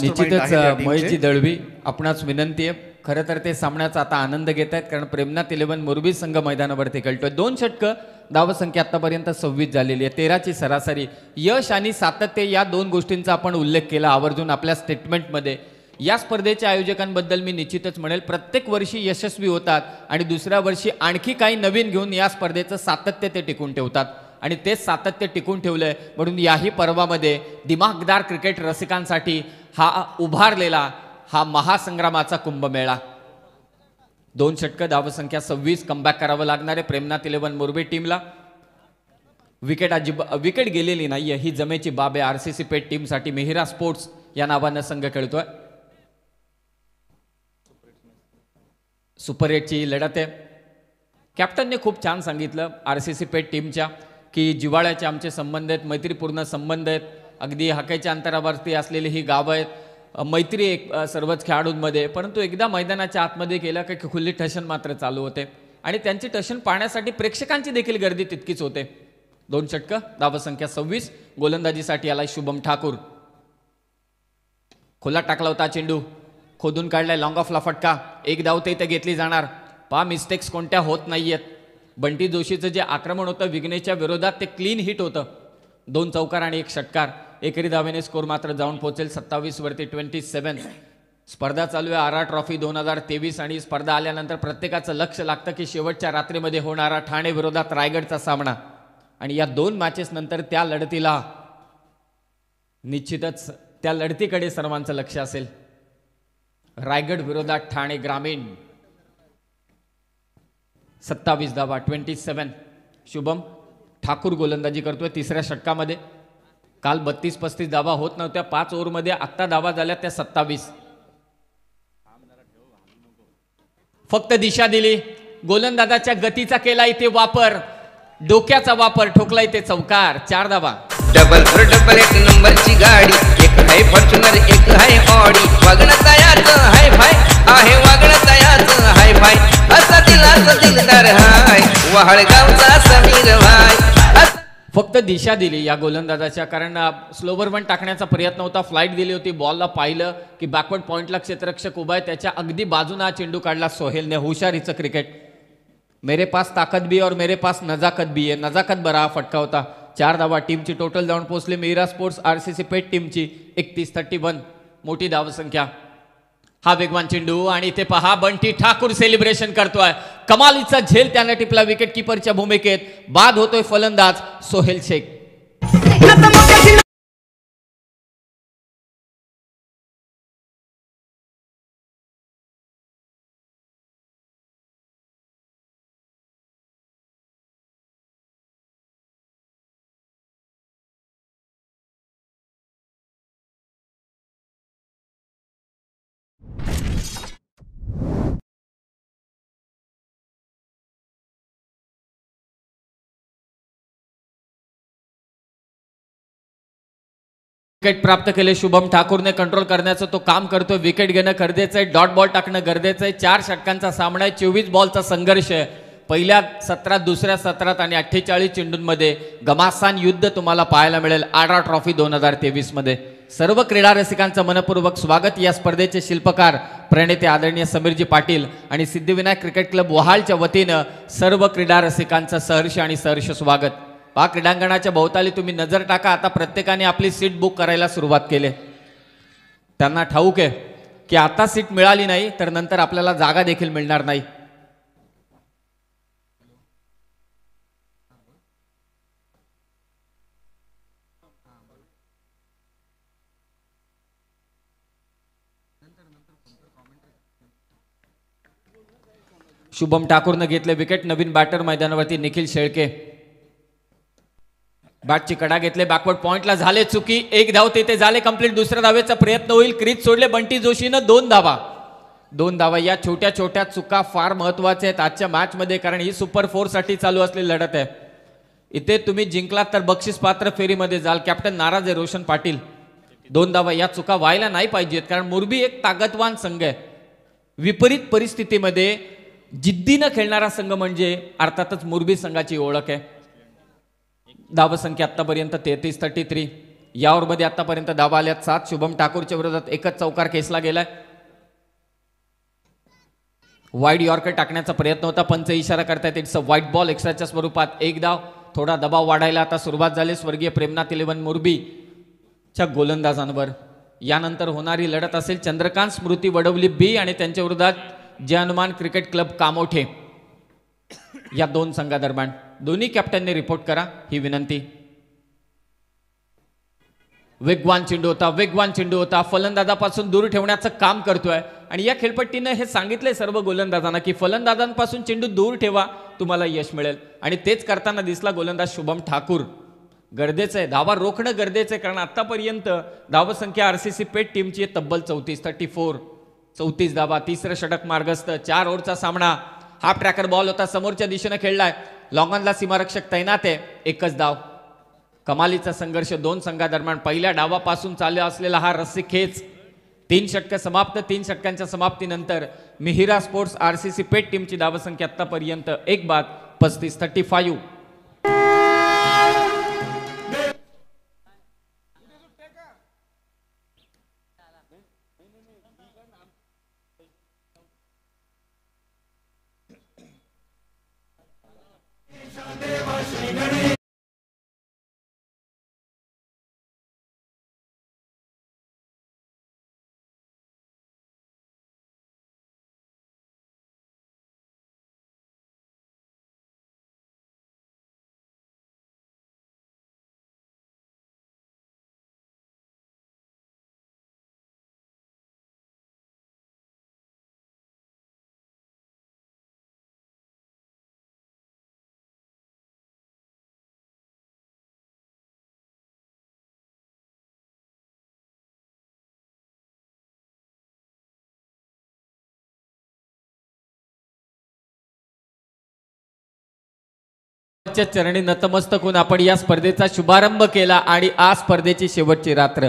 निश्चितच महेशजी दळवी आपणास विनंती आहे खरं तर ते सामन्याचा आता आनंद घेत आहेत, कारण प्रेमनाथ 11 मोरबी संघ मैदानावरती खेळतोय. 2 षटकं, धावसंख्या आतापर्यंत 26 झालेली आहे, 13ची सरासरी. यश आणि सातत्य या 2 गोष्टींचा आपण उल्लेख केला आवर्जून आपल्या स्टेटमेंटमध्ये. या स्पर्धेच्या आयोजकांबद्दल मी निश्चितच म्हणेल, प्रत्येक वर्षी यशस्वी होतात आणि दुसऱ्या वर्षी आणखी काही नवीन घेऊन या स्पर्धेचं सातत्य ते टिकून ठेवतात आणि तेच सातत्य टिकून ठेवलंय. म्हणून याही पर्वामध्ये दिमागदार क्रिकेट रसिकांसाठी हा उभारलेला हा महासंग्रामाचा कुंभमेळा. 2 षटकं, धावसंख्या 26, कमबॅक करावं लागणार आहे प्रेमनाथ 11 मोरबी टीमला. विकेट गेलेली नाहीये, ही जमेची बाब आहे. आरसीसी पेट टीमसाठी मिहिरा स्पोर्ट्स या नावानं संघ खेळतोय. सुपर 8ची लढत आहे. कॅप्टनने खूप छान सांगितलं आरसीसी पेट टीमच्या की जिव्हाळ्याचे आमचे संबंध आहेत, मैत्रीपूर्ण संबंध आहेत. अगदी हाकेच्या अंतरावरती असलेली ही गावं आहेत. मैत्री एक सर्वच खेळाडूंमध्ये, परंतु एकदा मैदानाच्या आतमध्ये गेला की खुल्ली ठशन मात्र चालू होते आणि त्यांची ठशन पाहण्यासाठी प्रेक्षकांची देखील गर्दी तितकीच होते. 2 षटकं, धावसंख्या 26, गोलंदाजीसाठी आलाय शुभम ठाकूर. खुला टाकला होता चेंडू, खोदून काढलाय, लॉंग ऑफला फटका. एक धाव ते इथे घेतली जाणार. पहा मिस्टेक्स कोणत्या होत नाहीयेत. बंटी जोशीचं जे आक्रमण होतं विघ्नेच्या विरोधात ते क्लीन हिट होतं. 2 चौकार आणि 1 षटकार. एकेरी धावेने स्कोर मात्र जाऊन पोहोचेल 27 वरती 27. स्पर्धा चालू आहे आरा ट्रॉफी 2023 आणि स्पर्धा आल्यानंतर प्रत्येकाचं लक्ष लागतं की शेवटच्या रात्रीमध्ये होणारा ठाणे विरोधात रायगडचा सामना आणि या 2 मॅचेस नंतर त्या लढतीला निश्चितच त्या लढतीकडे सर्वांचं लक्ष असेल. रायगड विरोधात ठाणे ग्रामीण. 27 धावा, 27. शुभम ठाकूर गोलंदाजी करतोय 3ऱ्या षटकामध्ये. काल 32-35 धावा होत नव्हत्या 5 ओव्हरमध्ये, आत्ता धावा झाल्या त्या 27. फक्त दिशा दिली, गोलंदाजाच्या गतीचा केला इथे वापर, डोक्याचा वापर, ठोकला इथे चौकार. 4 धावा. डबल एक नंबरची गाडी, एक आहे फॉर्च्युनर, एक आहे ऑडी. वागणं तयाचं हाय फाय आहे, वागणं तयाचं हाय फाय. असा दिलदार हाय, वहाळगावचा समीर भाई. फक्त दिशा दिली या गोलंदाजाच्या, कारण स्लोवर वन टाकण्याचा प्रयत्न होता. फ्लाईट दिली होती, बॉलला पाहिलं की बॅकवर्ड पॉइंटला क्षेत्ररक्षक उभा आहे, त्याच्या अगदी बाजूने हा चेंडू काढला सोहेलने. हुशारीचं क्रिकेट. मेरे पास ताकद भी और मेरे पास नजाकत भी है. नजाकत बरा हा फटका होता. 4 धावा. टीमची टोटल जाऊन पोहोचली मिहिरा स्पोर्ट्स आरसीसी पेट टीमची 31-31. मोठी धावसंख्या. हा वेगवान चेंडू आणि इथे पहा बंटी ठाकूर सेलिब्रेशन करतोय. कमालीचा झेल त्याने टिपला विकेट किपरच्या भूमिकेत. बाद होतोय फलंदाज सोहेल शेख. विकेट प्राप्त केले शुभम ठाकूरने. कंट्रोल करण्याचं तो काम करतोय. विकेट घेणं गरजेचं आहे, डॉट बॉल टाकणं गरजेचं आहे. 4 षटकांचा सामना आहे, 24 बॉलचा संघर्ष आहे. पहिल्या सत्रात, दुसऱ्या सत्रात आणि 48 चेंडूंमध्ये घमासान युद्ध तुम्हाला पाहायला मिळेल आरा ट्रॉफी 2023 मध्ये. सर्व क्रीडा रसिकांचं मनपूर्वक स्वागत. या स्पर्धेचे शिल्पकार प्रणेते आदरणीय समीरजी पाटील आणि सिद्धिविनायक क्रिकेट क्लब वहालच्या वतीनं सर्व क्रीडा रसिकांचं सहर्ष आणि सहर्ष स्वागत. पहा क्रीडांगणाच्या भोवताली तुम्ही नजर टाका. आता प्रत्येकाने आपली सीट बुक करायला सुरुवात केली. त्यांना ठाऊक आहे की आता सीट मिळाली नाही तर नंतर आपल्याला जागा देखील मिळणार नाही. शुभम ठाकूरने घेतले विकेट. नवीन बॅटर मैदानावरती निखिल शेळके. बॅटची कडा घेतले, बॅकवर्ड पॉइंटला झाले चुकी. 1 धाव तिथे झाले कंप्लीट. दुसऱ्या धावेचा प्रयत्न होईल. क्रीज सोडले बंटी जोशीनं. 2 धावा. 2 धावा. या छोट्या छोट्या चुका फार महत्वाच्या आहेत आजच्या मॅच मध्ये, कारण ही सुपर 4 साठी चालू असलेली लढत आहे. इथे तुम्ही जिंकलात तर बक्षीस पात्र फेरीमध्ये जाल. कॅप्टन नाराज आहे रोशन पाटील. 2 धावा. या चुका व्हायला नाही पाहिजेत, कारण मोरबी एक ताकदवान संघ आहे. विपरीत परिस्थितीमध्ये जिद्दीनं खेळणारा संघ म्हणजे अर्थातच मोरबी संघाची ओळख आहे. धावसंख्या आतापर्यंत 33-33. या ओव्हरमध्ये आतापर्यंत धावा आल्यात 7. शुभम ठाकूरच्या विरोधात एकच चौकार खेचला गेलाय. वाईड यॉर्कर टाकण्याचा प्रयत्न होता, पंच इशारा करतायत इट्स अ व्हाईट बॉल. एक्स्ट्राच्या स्वरूपात एक धाव. थोडा दबाव वाढायला आता सुरुवात झाली स्वर्गीय प्रेमनाथ 11 मोरबीच्या गोलंदाजांवर. यानंतर होणारी लढत असेल चंद्रकांत स्मृती वडवली बी आणि त्यांच्या विरोधात जय हनुमान क्रिकेट क्लब कामोठे या दोन संघादरम्यान. दोन्ही कॅप्टनने रिपोर्ट करा ही विनंती. वेगवान चेंडू होता, फलंदाजापासून दूर ठेवण्याचं काम करतोय आणि या खेळपट्टीनं हे सांगितलंय सर्व गोलंदाजांना की फलंदाजांपासून चेंडू दूर ठेवा, तुम्हाला यश मिळेल. आणि तेच करताना दिसला गोलंदाज शुभम ठाकूर. गरजेचं आहे, धावा रोखणं गरजेचं आहे, कारण आतापर्यंत धावसंख्या आरसीसी पेट टीमची आहे तब्बल 34 धावा. तिसरं षटक मार्गस्थ. 4 ओव्हरचा सामना. हाफ ट्रॅकर बॉल होता, समोरच्या दिशेने खेळलाय, लॉंगॉनला सीमारक्षक तैनात आहे. एकच धाव. कमालीचा संघर्ष दोन संघादरम्यान. पहिल्या डावापासून चालू असलेला हा रस्सीखेच. 3 षटकं समाप्त. 3 षटकांच्या समाप्तीनंतर मिहिरा स्पोर्ट्स आरसीसी पेट टीमची धावसंख्या आतापर्यंत 1 बाद 35. चरणी नतमस्तक होऊन आपण या स्पर्धेचा शुभारंभ केला आणि आज स्पर्धेची शेवटची रात्र.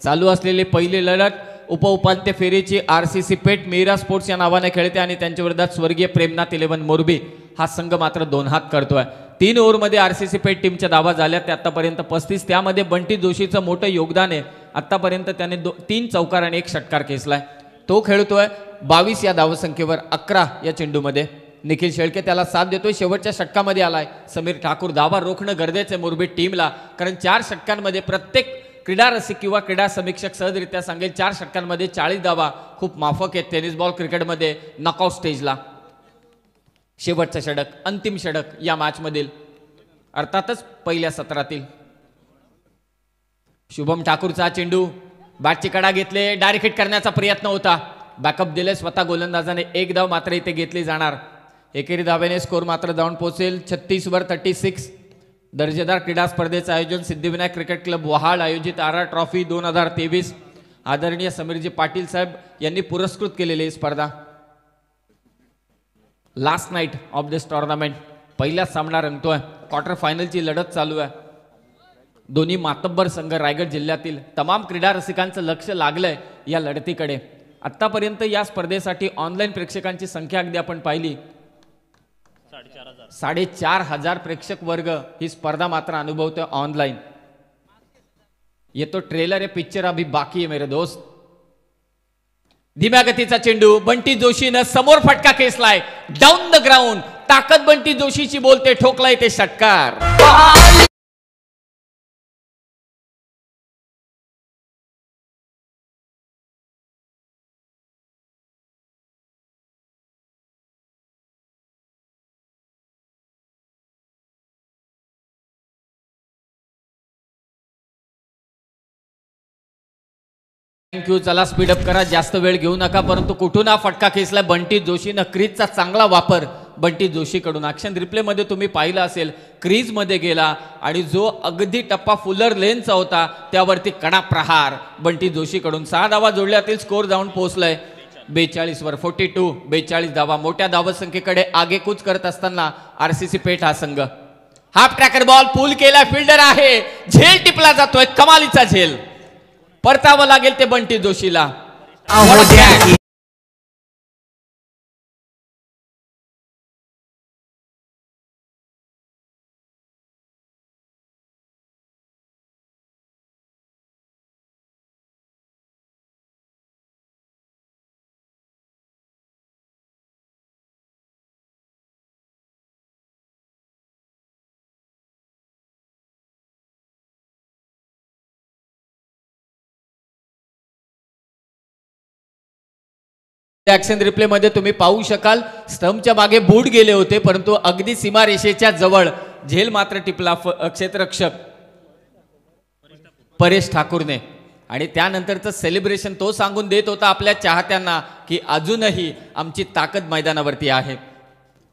चालू असलेली पहिली लढत उपउपांत्य फेरीची आरसीसी पेट मिहिरा स्पोर्ट्स या नावाने खेळते आणि त्यांच्या विरोधात स्वर्गीय प्रेमनाथ 11 मोरबी हा संघ मात्र 2 हात करतोय. 3 ओव्हरमध्ये आरसीसी पेट टीमच्या धावा झाल्या त्या आतापर्यंत 35. त्यामध्ये बंटी जोशीचं मोठं योगदान आहे. आतापर्यंत त्याने 3 चौकार आणि 1 षटकार खेचलाय. तो खेळतोय 22 या धावसंख्येवर 11 या चेंडूमध्ये. निखिल शेळके त्याला साथ देतोय. शेवटच्या षटकामध्ये आलाय समीर ठाकूर. धावा रोखणं गरजेचं आहे मोरबी टीमला, कारण 4 षटकांमध्ये प्रत्येक क्रीडा रसिक किंवा क्रीडा समीक्षक सहजरित्या सांगेल 4 षटकांमध्ये 40 धावा खूप माफक आहेत टेनिस बॉल क्रिकेटमध्ये नॉकआउट स्टेजला. शेवटचं षटक, अंतिम षटक या मॅचमधील, अर्थातच पहिल्या सत्रातील. शुभम ठाकूरचा चेंडू, बॅटची कडा घेतले, डायरेक्ट हिट करण्याचा प्रयत्न होता, बॅकअप दिले स्वतः गोलंदाजाने. 1 धाव मात्र इथे घेतली जाणार. एकेरी धावेने स्कोर मात्र जाऊन पोहोचेल 36 वर 36. दर्जेदार क्रीडा स्पर्धेचं आयोजन सिद्धिविनायक क्रिकेट क्लब वहाळ आयोजित आर ट्रॉफी 2023 आदरणीय समीरजी पाटील साहेब यांनी पुरस्कृत केलेली स्पर्धा. Last night of this tournament. पहिला सामना रंगतोय. क्वार्टर फायनलची लढत चालू आहे. दोन्ही मातब्बर संघ रायगड जिल्ह्यातील. तमाम क्रीडा रसिकांचं लक्ष लागलंय या लढतीकडे. आतापर्यंत या स्पर्धेसाठी ऑनलाईन प्रेक्षकांची संख्या अगदी आपण पाहिली 4,500 प्रेक्षक वर्ग ही स्पर्धा मात्र अनुभवतोय ऑनलाईन. ये तो ट्रेलर है, पिक्चर अभी बाकी है मेरे दोस्त. धीम्या गतीचा चेंडू, बंटी जोशीनं समोर फटका खेचलाय, डाऊन द ग्राउंड. ताकद बंटी जोशीची बोलते, ठोकलाय ते षटकार. थँक्यू. चला स्पीडअप करा, जास्त वेळ घेऊ नका. परंतु कुठून हा फटका खेचलाय बंटी जोशीनं. क्रीजचा चांगला वापर बंटी जोशीकडून. ॲक्शन रिप्लेमध्ये तुम्ही पाहिलं असेल, क्रीजमध्ये गेला आणि जो अगदी टप्पा फुलर लेनचा होता त्यावरती कडा प्रहार बंटी जोशीकडून. 6 धावा जोडल्यातील स्कोर जाऊन पोहोचलाय 42 वर 42. 42 धावा. मोठ्या धावसंख्येकडे आगेकूच करत असताना आरसीसी पेठ हा संघ. हाफ ट्रॅकर बॉल पूल केला, फिल्डर आहे, झेल टिपला जातोय, कमालीचा झेल. परतावं लागेल ते बंटी जोशीला. ॲक्शन रिप्ले मध्ये तुम्ही पाहू शकाल स्टंपच्या मागे बूट गेले होते, परंतु अगदी सीमारेषेच्या जवळ झेल मात्र टिपला क्षेत्ररक्षक परेश ठाकूरने. आणि त्यानंतरचं सेलिब्रेशन तो सांगून देत होता आपल्या चाहत्यांना की अजूनही आमची ताकद मैदानावरती आहे.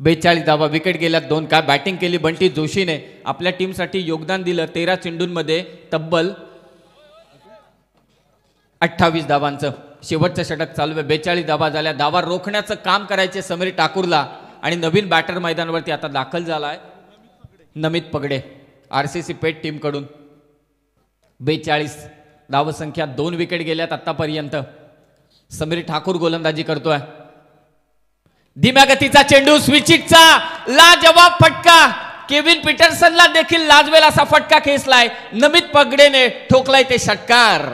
42 धावा, विकेट गेल्यात 2. काय बॅटिंग केली बंटी जोशीने, आपल्या टीमसाठी योगदान दिलं. 13 चेंडूंमध्ये तब्बल 28 धावांचं शेवटचं षटक चालू आहे. 42 धावा झाल्या. धावा रोखण्याचं काम करायचे समीर ठाकूरला. आणि नवीन बॅटर मैदानावरती आता दाखल झाला आहे नमित पगडे RCC पेट टीमकडून. 42 धावसंख्या, 2 विकेट गेल्यात आतापर्यंत. समीर ठाकूर गोलंदाजी करतोय. धीम्या गतीचा चेंडू, स्विचिटचा लाजवाब फटका. केविन पीटरसनला देखील लाजवेल असा फटका खेचलाय. नमित पगडेने ठोकलाय ते षटकार.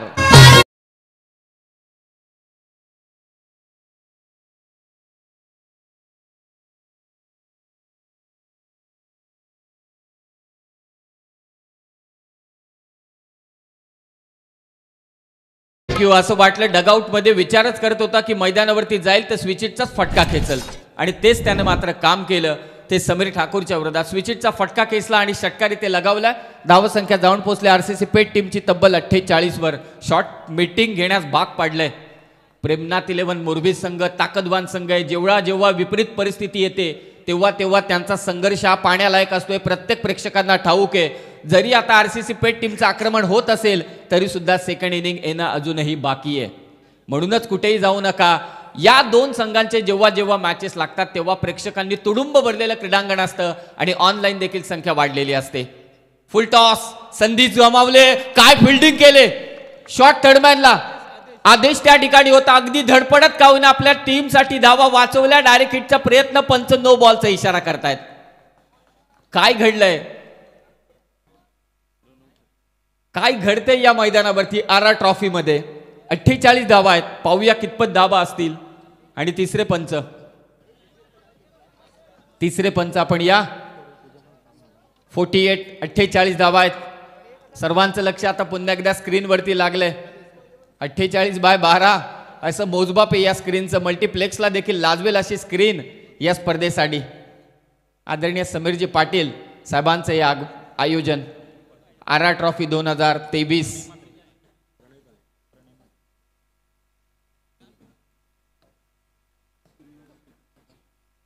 किंवा असं वाटलं डगआउट मध्ये विचारच करत होता की मैदानावरती जाईल तर स्विचिटचाच फटका खेचल, आणि तेच त्याने मात्र काम केलं. ते समीर ठाकूरच्या विरोधात स्विचिटचा फटका खेचला आणि षटकार इथे लगावला. धावसंख्या जाऊन पोहोचली RCC पेट टीमची तब्बल 48 वर. शॉर्ट मीटिंग घेण्यास भाग पाडलंय प्रेमनाथ 11 मोरबी संघ. ताकदवान संघ आहे. जेव्हा जेव्हा विपरीत परिस्थिती येते तेव्हा तेव्हा त्यांचा संघर्ष हा पाहण्यालायक असतोय. प्रत्येक प्रेक्षकांना ठाऊक आहे जरी आता RCC पेट टीमचं आक्रमण होत असेल तरी सुद्धा सेकंड इनिंग येणं अजूनही बाकी आहे. म्हणूनच कुठेही जाऊ नका. या 2 संघांचे जेव्हा जेव्हा मॅचेस लागतात तेव्हा प्रेक्षकांनी तुडुंब भरलेलं क्रीडांगण असतं आणि ऑनलाईन देखील संख्या वाढलेली असते. फुल टॉस, संधी गमावले, काय फिल्डिंग केले. शॉर्ट थर्डमॅनला आदेश त्या ठिकाणी होता. अगदी धडपडत का होईना आपल्या टीमसाठी धावा वाचवल्या. डायरेक्ट हिटचा प्रयत्न, पंच नो बॉलचा इशारा करतायत. काय घडलंय, काय घडते या मैदानावरती RR ट्रॉफी मध्ये. 48 धावा आहेत. पाहूया कितपत धावा असतील. आणि तिसरे पंच आपण या. 48 धावा आहेत. सर्वांचं लक्ष आता पुन्हा एकदा स्क्रीनवरती लागलंय. 48/12 असं मोजमाप आहे या स्क्रीनचं. मल्टीप्लेक्सला देखील लाजवेल अशी स्क्रीन या स्पर्धेसाठी. आदरणीय समीरजी पाटील साहेबांचं हे आयोजन RR ट्रॉफी 2023.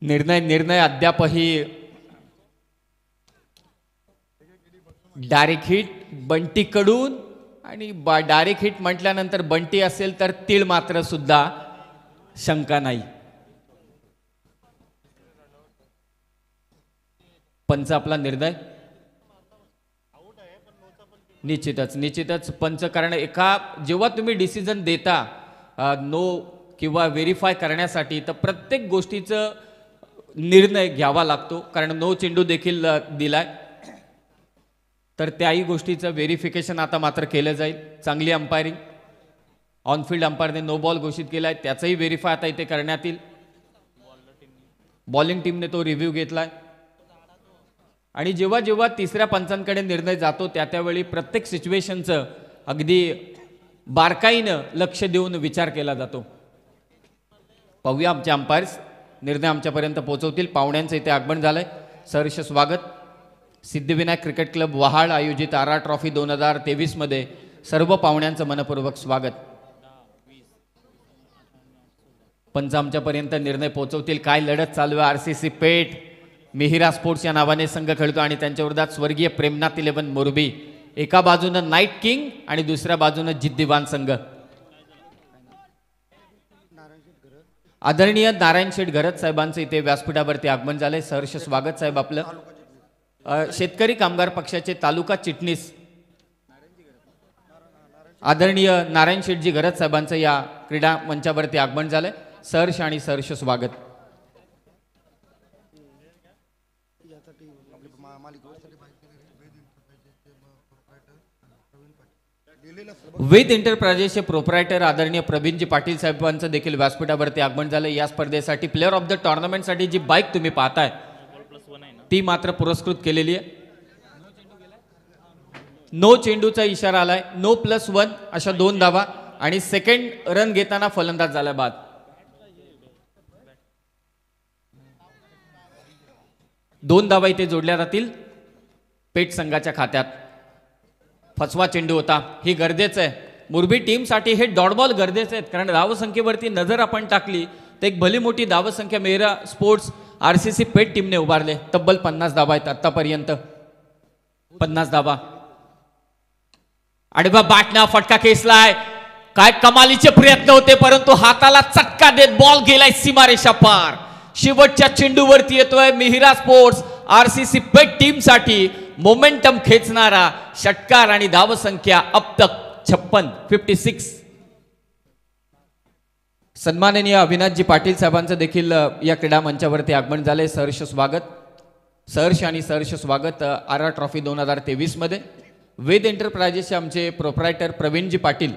निर्णय अद्यापही डायरेक्ट हिट बंटीकडून. आणि डायरेक्ट हिट म्हटल्यानंतर बंटी असेल तर तीळ मात्र सुद्धा शंका नाही. पंच आपला निर्णय निश्चितच पंच. कारण जेव्हा तुम्ही डिसिजन देता नो किंवा व्हेरीफाय करण्यासाठी तर प्रत्येक गोष्टीचं निर्णय घ्यावा लागतो. कारण नो चेंडू देखील दिलाय तर त्याही गोष्टीचं व्हेरिफिकेशन आता मात्र केलं जाईल. चांगली अंपायरिंग. ऑनफिल्ड अंपायरने नो बॉल घोषित केलाय, त्याचंही व्हेरीफाय आता इथे करण्यात येईल. बॉलिंग टीमने तो रिव्ह्यू घेतलाय. आणि जेव्हा जेव्हा तिसऱ्या पंचांकडे निर्णय जातो त्यावेळी प्रत्येक सिच्युएशनचं अगदी बारकाईनं लक्ष देऊन विचार केला जातो. पाहूया आमचे अंपायर्स निर्णय आमच्यापर्यंत पोहोचवतील. पाहुण्यांचं इथे आगमन झालंय. सहर्ष स्वागत. सिद्धिविनायक क्रिकेट क्लब वहाळ आयोजित RR ट्रॉफी 2023 मध्ये सर्व पाहुण्यांचं मनपूर्वक स्वागत. पंच आमच्यापर्यंत निर्णय पोहोचवतील. काय लढत चालू आहे. RCC पेठ मिहिरा स्पोर्ट्स या नावाने संघ खेळतो आणि त्यांच्या विरोधात स्वर्गीय प्रेमनाथ 11 मोरबी. एका बाजूनं नाईट किंग आणि दुसऱ्या बाजूनं जिद्दीवान संघ. आदरणीय नारायण शेठ घरत साहेबांचं इथे व्यासपीठावरती आगमन झालंय. सहर्ष स्वागत साहेब आपलं. शेतकरी कामगार पक्षाचे तालुका चिटणीस आदरणीय नारायण शेठजी घरत साहेबांचं या क्रीडा मंचावरती आगमन झालंय. सहर्ष आणि सहर्ष स्वागत. वेद एंटरप्राइजेसचे प्रोप्रायटर आदरणीय प्रवीणजी पाटील साहेबांचं देखील व्यासपीठावरती आगमन झालं. या स्पर्धेसाठी प्लेअर ऑफ द टुर्नामेंटसाठी जी बाईक तुम्ही पाहताय ती मात्र पुरस्कृत केलेली आहे. नो चेंडूचा इशारा आलाय. नो +1 अशा 2 धावा आणि सेकंड रन घेताना फलंदाज झाला बाद. 2 धावा इथे जोडल्या जातील पेट संघाच्या खात्यात. फसवा चेंडू होता, ही गरजेचं आहे. मुरबी टीमसाठी हे डॉट बॉल गरजेचे आहेत, कारण धावसंख्येवरती नजर आपण टाकली तर एक भली मोठी धावसंख्या मेहरा स्पोर्ट्स RCC पेट टीमने उभारले. तब्बल 50 धावा आहेत आतापर्यंत. 50 धावा. आडवा बाटना फटका खेचलाय. काय कमालीचे प्रयत्न होते, परंतु हाताला चटका देत बॉल गेलाय सीमारेषा पार. शेवटच्या चेंडूवरती येतोय मिहिरा स्पोर्ट्स RCC पेट टीम साठी मोमेंटम खेचणारा षटकार आणि धावसंख्या अब तक 56. सन्माननीय अविनाशजी पाटील साहेबांचं देखील या क्रीडा मंचावरती आगमन झाले. सहर्ष स्वागत. सहर्ष स्वागत RR ट्रॉफी 2023 मध्ये. वेद एंटरप्राइजेसचे आमचे प्रोप्रायटर प्रवीणजी पाटील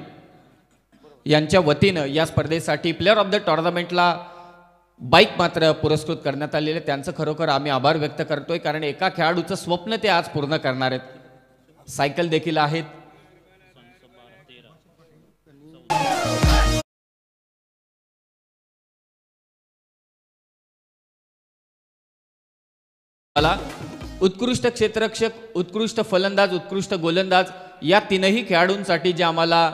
यांच्या वतीनं या स्पर्धेसाठी प्लेअर ऑफ द टुर्नामेंटला बाईक मात्र पुरस्कृत करण्यात आलेले. त्यांचं खरोखर आम्ही आभार व्यक्त करतोय, कारण एका खेळाडूचं स्वप्न ते आज पूर्ण करणार आहेत. सायकल देखील आहेत. उत्कृष्ट क्षेत्ररक्षक, उत्कृष्ट फलंदाज, उत्कृष्ट गोलंदाज या तीनही खेळाडूंसाठी जे आम्हाला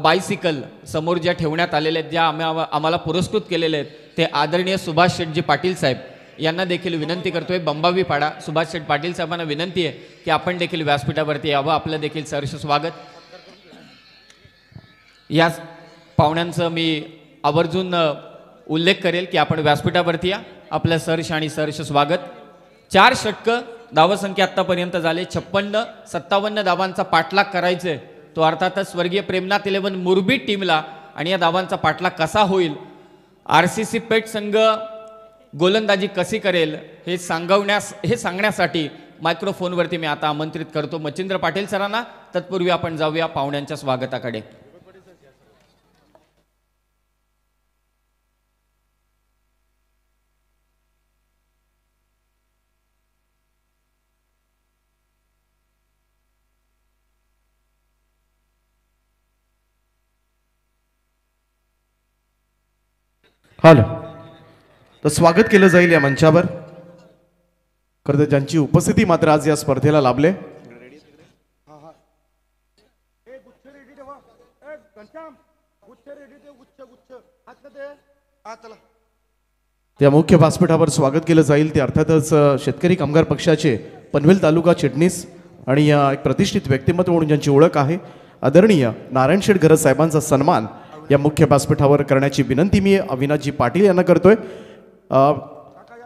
बायसिकल समोर ज्या ठेवण्यात आलेल्या आहेत, ज्या आम्हाला पुरस्कृत केलेले आहेत, ते आदरणीय सुभाष शेठजी पाटील साहेब यांना देखील विनंती करतोय. बंबावी पाडा सुभाष शेठ पाटील साहेबांना विनंती आहे की आपण देखील व्यासपीठावरती यावं. आपलं देखील सहर्ष स्वागत. या पाहुण्यांचं मी आवर्जून उल्लेख करेल की आपण व्यासपीठावरती या. आपलं सहर्ष स्वागत. 4 षटकं धावसंख्या आतापर्यंत झाले. 56-57 धावांचा पाठलाग करायचे, तो अर्थातच स्वर्गीय प्रेमनाथ 11 मुरबी टीमला. आणि या धावांचा पाठलाग कसा होईल, RCC पेट संघ गोलंदाजी कशी करेल हे सांगण्यासाठी मायक्रोफोनवरती मी आता आमंत्रित करतो मच्छिंद्र पाटील सरांना. तत्पूर्वी आपण जाऊया पाहुण्यांच्या स्वागताकडे. हॅलो. तर स्वागत केलं जाईल या मंचावर. खरं तर ज्यांची उपस्थिती मात्र आज या स्पर्धेला लाभले, त्या मुख्य व्यासपीठावर स्वागत केलं जाईल ते अर्थातच शेतकरी कामगार पक्षाचे पनवेल तालुका चिटणीस आणि एक प्रतिष्ठित व्यक्तिमत्व म्हणून ज्यांची ओळख आहे, आदरणीय नारायण शेठ घरत साहेबांचा सन्मान या मुख्य व्यासपीठावर करण्याची विनंती मी अविनाशजी पाटील यांना करतोय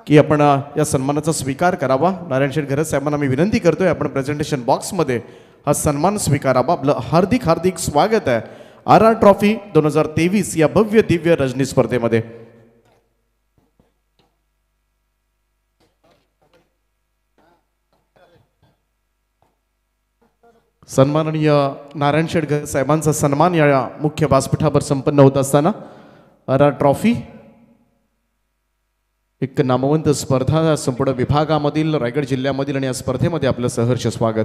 की आपण या सन्मानाचा स्वीकार करावा. नारायण शेठ घरत साहेबांना मी विनंती करतोय आपण प्रेझेंटेशन बॉक्समध्ये हा सन्मान स्वीकारावा. आपलं हार्दिक स्वागत आहे RR ट्रॉफी 2023 या भव्य दिव्य रजनी स्पर्धेमध्ये. सन्माननीय नारायण शेठ घरत साहेबांचा सन्मान या मुख्य व्यासपीठावर संपन्न होत असताना RR ट्रॉफी एक नामवंत स्पर्धा संपूर्ण विभागामधील रायगड जिल्ह्यामधील आणि या स्पर्धेमध्ये आपलं सहर्ष स्वागत.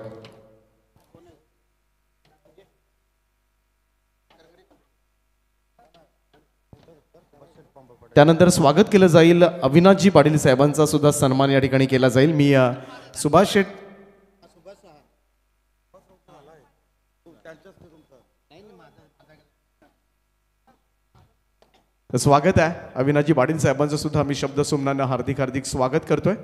त्यानंतर स्वागत केलं जाईल अविनाशजी पाटील साहेबांचा सुद्धा सन्मान या ठिकाणी केला जाईल. मी सुभाष शेठ स्वागत आहे. अविनाशजी पाटील साहेबांचं सुद्धा मी शब्द सुमनानं हार्दिक स्वागत करतोय.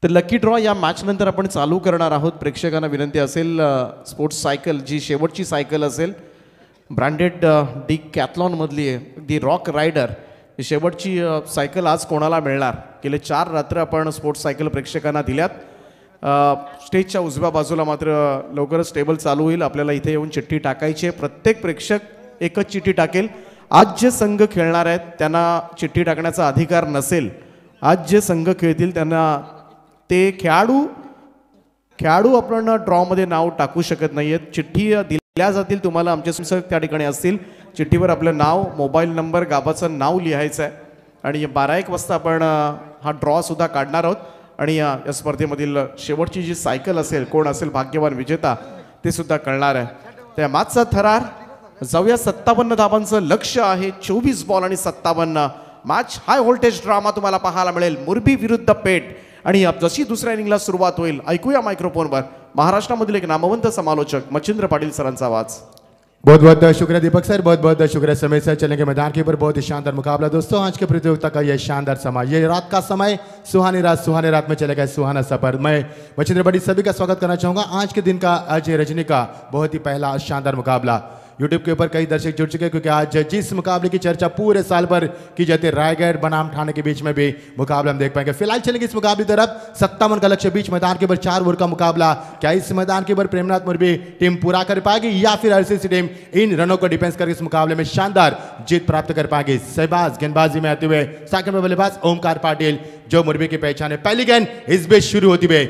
तर लकी ड्रॉ या मॅच नंतर आपण चालू करणार आहोत. प्रेक्षकांना विनंती असेल, स्पोर्ट्स सायकल जी शेवटची सायकल असेल ब्रँडेड डिकॅथलॉन मधली आहे, दी रॉक रायडर, ही शेवटची सायकल आज कोणाला मिळणार. गेले 4 रात्र आपण स्पोर्ट्स सायकल प्रेक्षकांना दिल्यात. स्टेजच्या उजव्या बाजूला मात्र लवकरच टेबल चालू होईल. आपल्याला इथे येऊन चिठ्ठी टाकायची आहे. प्रत्येक प्रेक्षक एकच चिठ्ठी टाकेल. आज जे संघ खेळणार आहेत त्यांना चिठ्ठी टाकण्याचा अधिकार नसेल. आज जे संघ खेळतील त्यांना ते खेळाडू आपण ड्रॉमध्ये नाव टाकू शकत नाही आहेत. चिठ्ठी दिल्या जातील तुम्हाला, आमचे संघ त्या ठिकाणी असतील. चिठ्ठीवर आपलं नाव, मोबाईल नंबर, गावाचं नाव लिहायचं आहे. आणि 12-1 वाजता आपण हा ड्रॉ सुद्धा काढणार आहोत. आणि या स्पर्धेमधील शेवटची जी सायकल असेल, कोण असेल भाग्यवान विजेता ते सुद्धा कळणार आहे. त्या मॅचचा थरार जाऊया. 57 धावांचं लक्ष्य आहे. 24 बॉल आणि 57 मॅच हाय व्होल्टेज ड्रामा तुम्हाला पाहायला मिळेल. मुरबी विरुद्ध पेठ. आणि जशी दुसऱ्या इनिंगला सुरुवात होईल ऐकूया मायक्रोफोनवर महाराष्ट्रामधील एक नामवंत समालोचक मच्छिंद्र पाटील सरांचा आवाज. बहुत बहुत शुक्रिया दीपक सर, बहुत बहुत शुक्रिया समय सर. चलेंगे मैदान के ऊपर. बहुत ही शानदार मुकाबला दोस्तों. आज के प्रतियोगिता का यह शानदार समय, ये रात का समय, सुहानी रात में चलेगा सुहाना सफर. मैं मच्छिंद्र पाटील सभी का स्वागत करना चाहूंगा. आज के दिन का, आज रजनी का बहुत ही पहला शानदार मुकाबला. यूट्यूब के ऊपर कई दर्शक जुड़ चुके हैं क्योंकि आज जिस मुकाबले की चर्चा पूरे साल भर की जाती है, रायगढ़ बनाम ठाणे के बीच में भी मुकाबला हम देख पाएंगे. फिलहाल चलेंगे इस मुकाबले की तरफ. 57 का लक्ष्य बीच मैदान के ऊपर 4 ओवर का मुकाबला. क्या इस मैदान के ऊपर प्रेमनाथ मुरबी टीम पूरा कर पाएगी या फिर आरसीसी टीम इन रनों को डिफेंस करके इस मुकाबले में शानदार जीत प्राप्त कर पाएगी. सहबाज गेंदबाजी में आते हुए सेकंड में बल्लेबाज ओमकार पाटिल जो मुरबी की पहचान है. पहली गेंद इस बीच शुरू होती हुई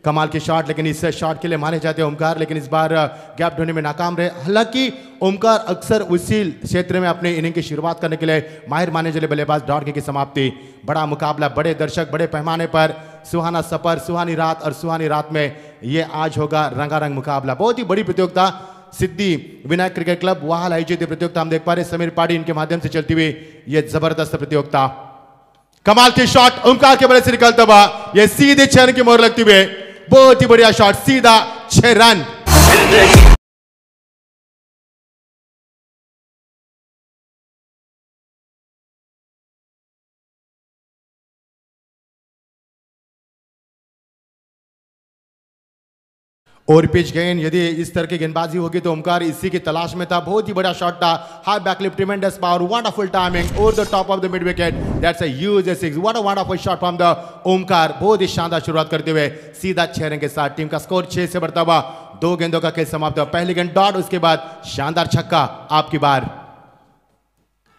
कमाल के शॉट, लेकिन इस शॉट के लिए माने जाते हैं ओमकार, लेकिन इस बार गैप ढूंढने में नाकाम रहे. हालांकि ओमकार अक्सर उसी क्षेत्र में अपने इनिंग की शुरुआत करने के लिए माहिर माने चले बल्लेबाज. डॉट की समाप्ति. बड़ा मुकाबला, बड़े दर्शक, बड़े पैमाने पर सुहाना सफर, सुहानी रात और सुहानी रात में ये आज होगा रंगारंग मुकाबला. बहुत ही बड़ी प्रतियोगिता सिद्धि विनायक क्रिकेट क्लब वहाल आयोजित प्रतियोगिता हम देख पा रहे. समीर पाड़ी इनके माध्यम से चलती हुई ये जबरदस्त प्रतियोगिता. कमाल के शॉट ओमकार के बल्ले से निकलता हुआ ये सीधे 6 रन की मोहर लगती हुई. बहुत ही बढ़िया शॉट, सीधा 6 रन. और पिच गेंद, यदि इस तरह की गेंदबाजी होगी तो ओमकार इसी की तलाश में था. बहुत ही बड़ा शॉट था. High backlift, tremendous power, wonderful timing over the top of the mid wicket. That's a huge six. What a wonderful shot from the Omkar. बहुत ही शानदार शुरुआत करते हुए सीधा 6 रन के साथ टीम का स्कोर 6 से बढ़ता हुआ 2 गेंदों का खेल समाप्त हुआ. पहली गेंद डॉट, उसके बाद शानदार छक्का. आपकी बार.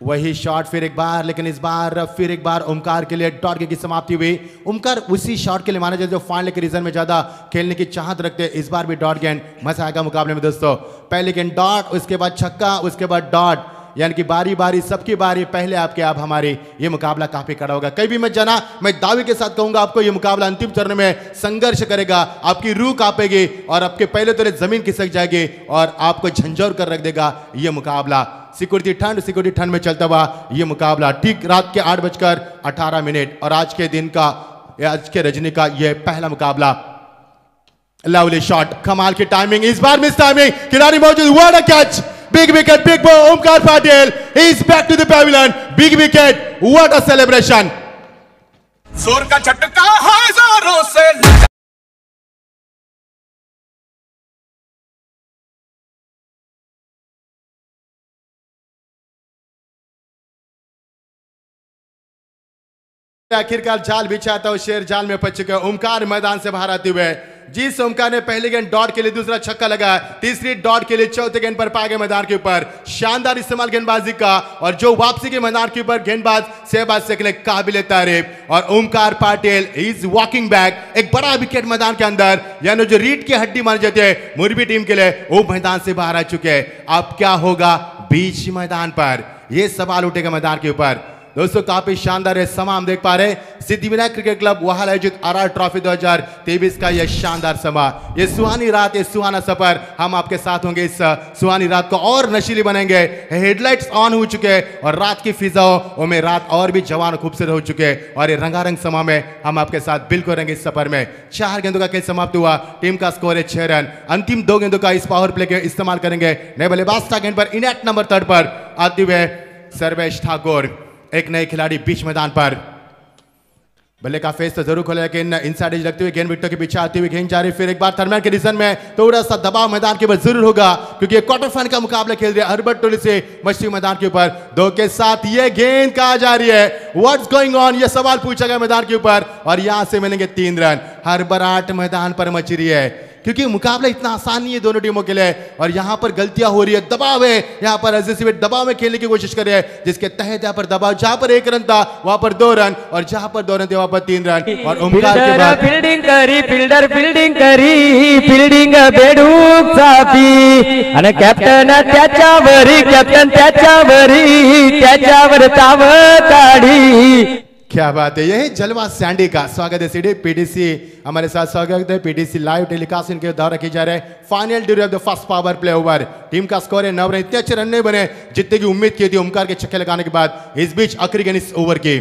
वही शॉट फिर एक बार, लेकिन इस बार फिर एक बार ओमकार के लिए डॉट की समाप्ति हुई. ओमकार उसी शॉट के लिए माना जाए जो फाइनल के रीजन में ज्यादा खेलने की चाहत रखते हैं. इस बार भी डॉट गेंद. मजा आएगा मुकाबले में दोस्तों. पहली गेंद डॉट, उसके बाद छक्का, उसके बाद डॉट, यानी कि बारी बारी सबकी बारी. पहले आपके आप हमारी. ये मुकाबला काफी कड़ा होगा. कहीं भी मत जाना, मैं दावे के साथ कहूंगा आपको ये मुकाबला अंतिम चरण में संघर्ष करेगा. आपकी रूह कांपेगी और आपके पहले तले जमीन खिसक जाएगी और आपको झंझोर कर रख देगा ये मुकाबला. सिक्योरिटी ठंड में चलता हुआ ये मुकाबला ठीक रात के 8:18 और आज के दिन का, आज के रजनी का ये पहला मुकाबला. लवली शॉट, कमाल की टाइमिंग. इस बार मिस टाइमिंग, खिलाड़ी मौजूद. What a catch. Big wicket, big ball. Omkar Patil is back to the pavilion. Big wicket. What a celebration. जोर का झटका हजारों से. आखिरकार जाल बिछाता हुआ शेर जाल में फंस चुके. ओमकार मैदान से बाहर आते हुए. जिस ओमकार ने पहली गेंद डॉट के लिए, दूसरा छक्का लगाया, तीसरी डॉट के लिए, चौथे गेंद पर पाए गए मैदान के ऊपर. शानदार इस्तेमाल गेंदबाजी का और जो वापसी के मैदान के ऊपर गेंदबाज सहबाज से के लिए काबिल तारीफ. और Omkar Patil is walking back. एक बड़ा विकेट मैदान के अंदर, यानी जो रीढ़ की हड्डी मानी जाती है मुरबी टीम के लिए, वो मैदान से बाहर आ चुके हैं. अब क्या होगा बीच मैदान पर, यह सवाल उठेगा मैदान के ऊपर. दोस्तों काफी शानदार है समा हम देख पा रहे हैं. सिद्धिविनायक क्रिकेट क्लब वहाल आयोजित आरआर ट्रॉफी 2023 का यह शानदार समा, ये सुहानी रात, ये सुहाना सफर. हम आपके साथ होंगे. इस सुहानी रात को और नशीली बनेंगे. हेडलाइट्स ऑन हो चुके हैं और रात की फिजाओं में रात और भी जवान खूबसूरत हो चुके हैं. और ये रंगारंग समा में हम आपके साथ बिल्कुल रहेंगे. इस सफर में 4 गेंदों का खेल समाप्त हुआ. टीम का स्कोर है 6 रन. अंतिम 2 गेंदों का इस पावर प्ले के इस्तेमाल करेंगे नए बल्लेबाज गेंद पर. इनेट नंबर 3 पर आते हुए सर्वेश ठाकुर, एक नए खिलाड़ी बीच मैदान पर. बल्ले का फेस तो जरूर खोला, लेकिन इनसाइड एज लगते हुए गेंद विकेटों के पीछे आती हुई गेंद जा रही. फिर एक बार थर्मैन के रीजन में थोड़ा सा दबाव मैदान के ऊपर जरूर होगा क्योंकि क्वार्टर फाइनल का मुकाबला खेल रहे हैं हर्बर्ट टोली से मछली मैदान के ऊपर. 2 के साथ ये गेंद कहा जा रही है. व्हाट्स गोइंग ऑन, ये सवाल पूछा गया मैदान के ऊपर. और यहां से मिलेंगे 3 रन. हरबराट मैदान पर मच रही है क्योंकि मुकाबला इतना आसान नहीं है दोनों टीमों के लिए. और यहां पर गलतियां हो रही है, दबाव है. यहां पर एसएससी दबाव में खेलने की कोशिश कर रहे हैं जिसके तहत यहां पर दबाव, जहां पर 1 रन था वहां पर 2 रन और जहां पर 2 रन थे वहां पर 3 रन. और ओमकार के बाद फील्डिंग करी, फिल्डर फील्डिंग करी, फील्डिंग बेडूक साफी आणि कॅप्टन त्याच्यावर ताव काढी. क्या बात है, यही जलवा सैंडी का। स्वागत है सीडी पीडीसी हमारे साथ, स्वागत है पीडीसी लाइव टेलीकास्ट इनके द्वारा की जा रहे हैं। Final ड्यूरी of the first power play over, team का स्कोर है 9 रन। इतने अच्छे रन नहीं बने जितने की उम्मीद की थी ओमकार के छक्के लगाने के बाद। इस बीच आखिरी गेंद इस ओवर की,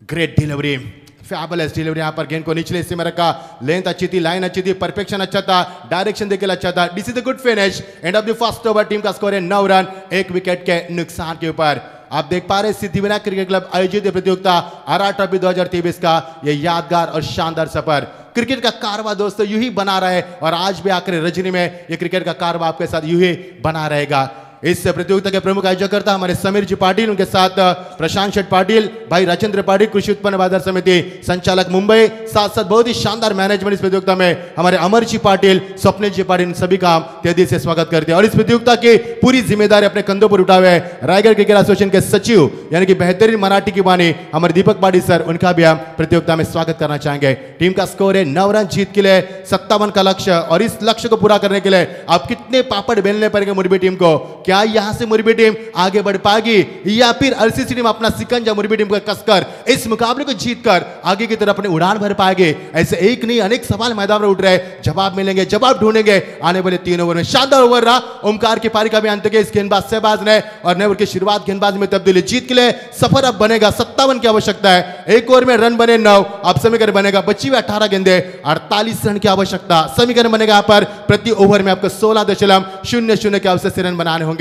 ग्रेट डिलीवरी, फैबुलस डिलीवरी। यहाँ पर गेंद को निचले हिस्से में रखा, लेंथ अच्छी थी, लाइन अच्छी थी, परफेक्शन अच्छा था, डायरेक्शन देखकर अच्छा था। This is the good finish. End of the first over, team का स्कोर है 9 रन 1 विकेट के नुकसान के ऊपर। आप देख पा रहे सिद्धिविनायक क्रिकेट क्लब आयोजित प्रतियोगिता आरा ट्रॉफी 2023 का ये यादगार और शानदार सफर। क्रिकेट का कारवा दोस्तों यूं ही बना रहा है और आज भी आखिरी रजनी में ये क्रिकेट का कारवा आपके साथ यूं ही बना रहेगा। इस प्रतियोगिता के प्रमुख आयोजकर्ता हमारे समीर जी पाटिल, उनके साथ प्रशांत शेठ पाटिल, भाई राजेंद्र पाटिल, कृषि उत्पन्न बाजार समिति संचालक मुंबई, साथ साथ बहुत ही शानदार मैनेजमेंट इस प्रतियोगिता में हमारे अमर जी पाटिल, स्वप्निल जी पाटिल, सभी का तेजी से स्वागत करते हैं। और इस प्रतियोगिता की पूरी जिम्मेदारी अपने कंधों पर उठाए हुए रायगढ़ क्रिकेट एसोसिएशन के सचिव यानी कि बेहतरीन मराठी की वाणी हमारे दीपक पाटिल सर, उनका भी हम प्रतियोगिता में स्वागत करना चाहेंगे। टीम का स्कोर है 9 रन, जीत के लिए 57 का लक्ष्य, और इस लक्ष्य को पूरा करने के लिए आप कितने पापड़ बेलने पड़ेंगे मुरबी टीम को? क्या यहां से मुरबी टीम आगे बढ़ पाएगी या फिर आरसीसी टीम अपना सिकंजा मुरबी टीम को कसकर इस मुकाबले को जीतकर आगे की तरफ अपनी उड़ान भर पाएंगे? ऐसे एक नहीं अनेक सवाल मैदान में उठ रहे, जवाब मिलेंगे, जवाब ढूंढेंगे आने वाले 3 ओवर में। शानदार ओवर रहा, ओमकार की पारी का भी अंत किया इस गेंदबाज सहबाज ने, और नए ओवर की शुरुआत गेंदबाज में तब्दीली। जीत के लिए सफर अब बनेगा 57 की आवश्यकता है। एक ओवर में रन बने 9, अब समीकरण बनेगा बची हुई 18 गेंदे 48 रन की आवश्यकता। समीकरण बनेगा यहाँ पर प्रति ओवर में आपको 16.00 के अवसर से रन बनाने होंगे।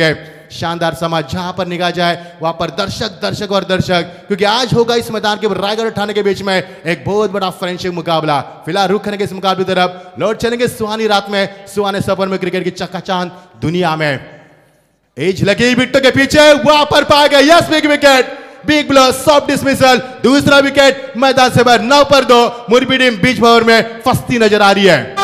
शानदार समाज जहां पर निगाह जाए वहां पर दर्शक और दर्शक, क्योंकि आज होगा इस मैदान के रायगढ़ और ठाणे के बीच में एक बहुत बड़ा फ्रेंडशिप मुकाबला। फिलहाल रुख करेंगे इस मुकाबले की तरफ, लौट चलेंगे सुहानी रात में, सुहाने सफर में, क्रिकेट की चकाचांद दुनिया में। एज लगी विकेट के पीछे, वहां पर पाएगा yes big wicket, big blow, soft dismissal, दूसरा विकेट मैदान से बाहर। 9 पर 2 मुरबी टीम बीच ओवर में फंसती नजर आ रही है।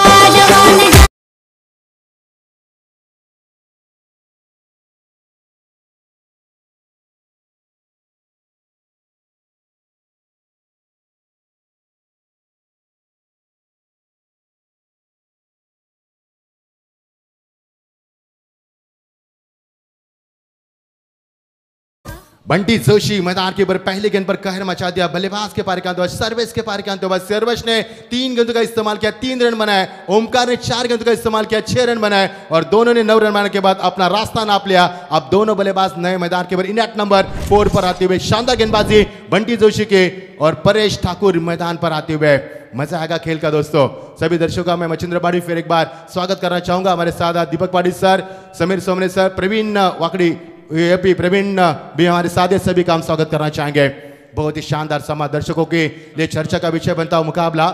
बंटी जोशी मैदान के ऊपर पहले गेंद पर कहर मचा दिया, बल्लेबाज के पार का सर्विस के पार का सर्विस ने 3 गेंदों का इस्तेमाल किया, 3 रन बनाए। ओमकार ने 4 गेंदों का इस्तेमाल किया, 6 रन बनाए, और दोनों ने 9 रन बनाने के बाद अपना रास्ता नाप लिया। अब दोनों बल्लेबाज नए मैदान के ऊपर इनेट नंबर 4 पर आते हुए, शानदार गेंदबाजी बंटी जोशी के और परेश ठाकुर मैदान पर आते हुए। मजा आएगा खेल का दोस्तों। सभी दर्शकों का मैं मचिंद्र पाड़ी फिर एक बार स्वागत करना चाहूंगा। हमारे साथ Deepak Padi sir, Sameer Somane sir, Praveen Wakdi, AP Praveen भी हमारे साथ है, सभी का हम स्वागत करना चाहेंगे। बहुत ही शानदार समा दर्शकों के लिए चर्चा का विषय बनता हुआ मुकाबला।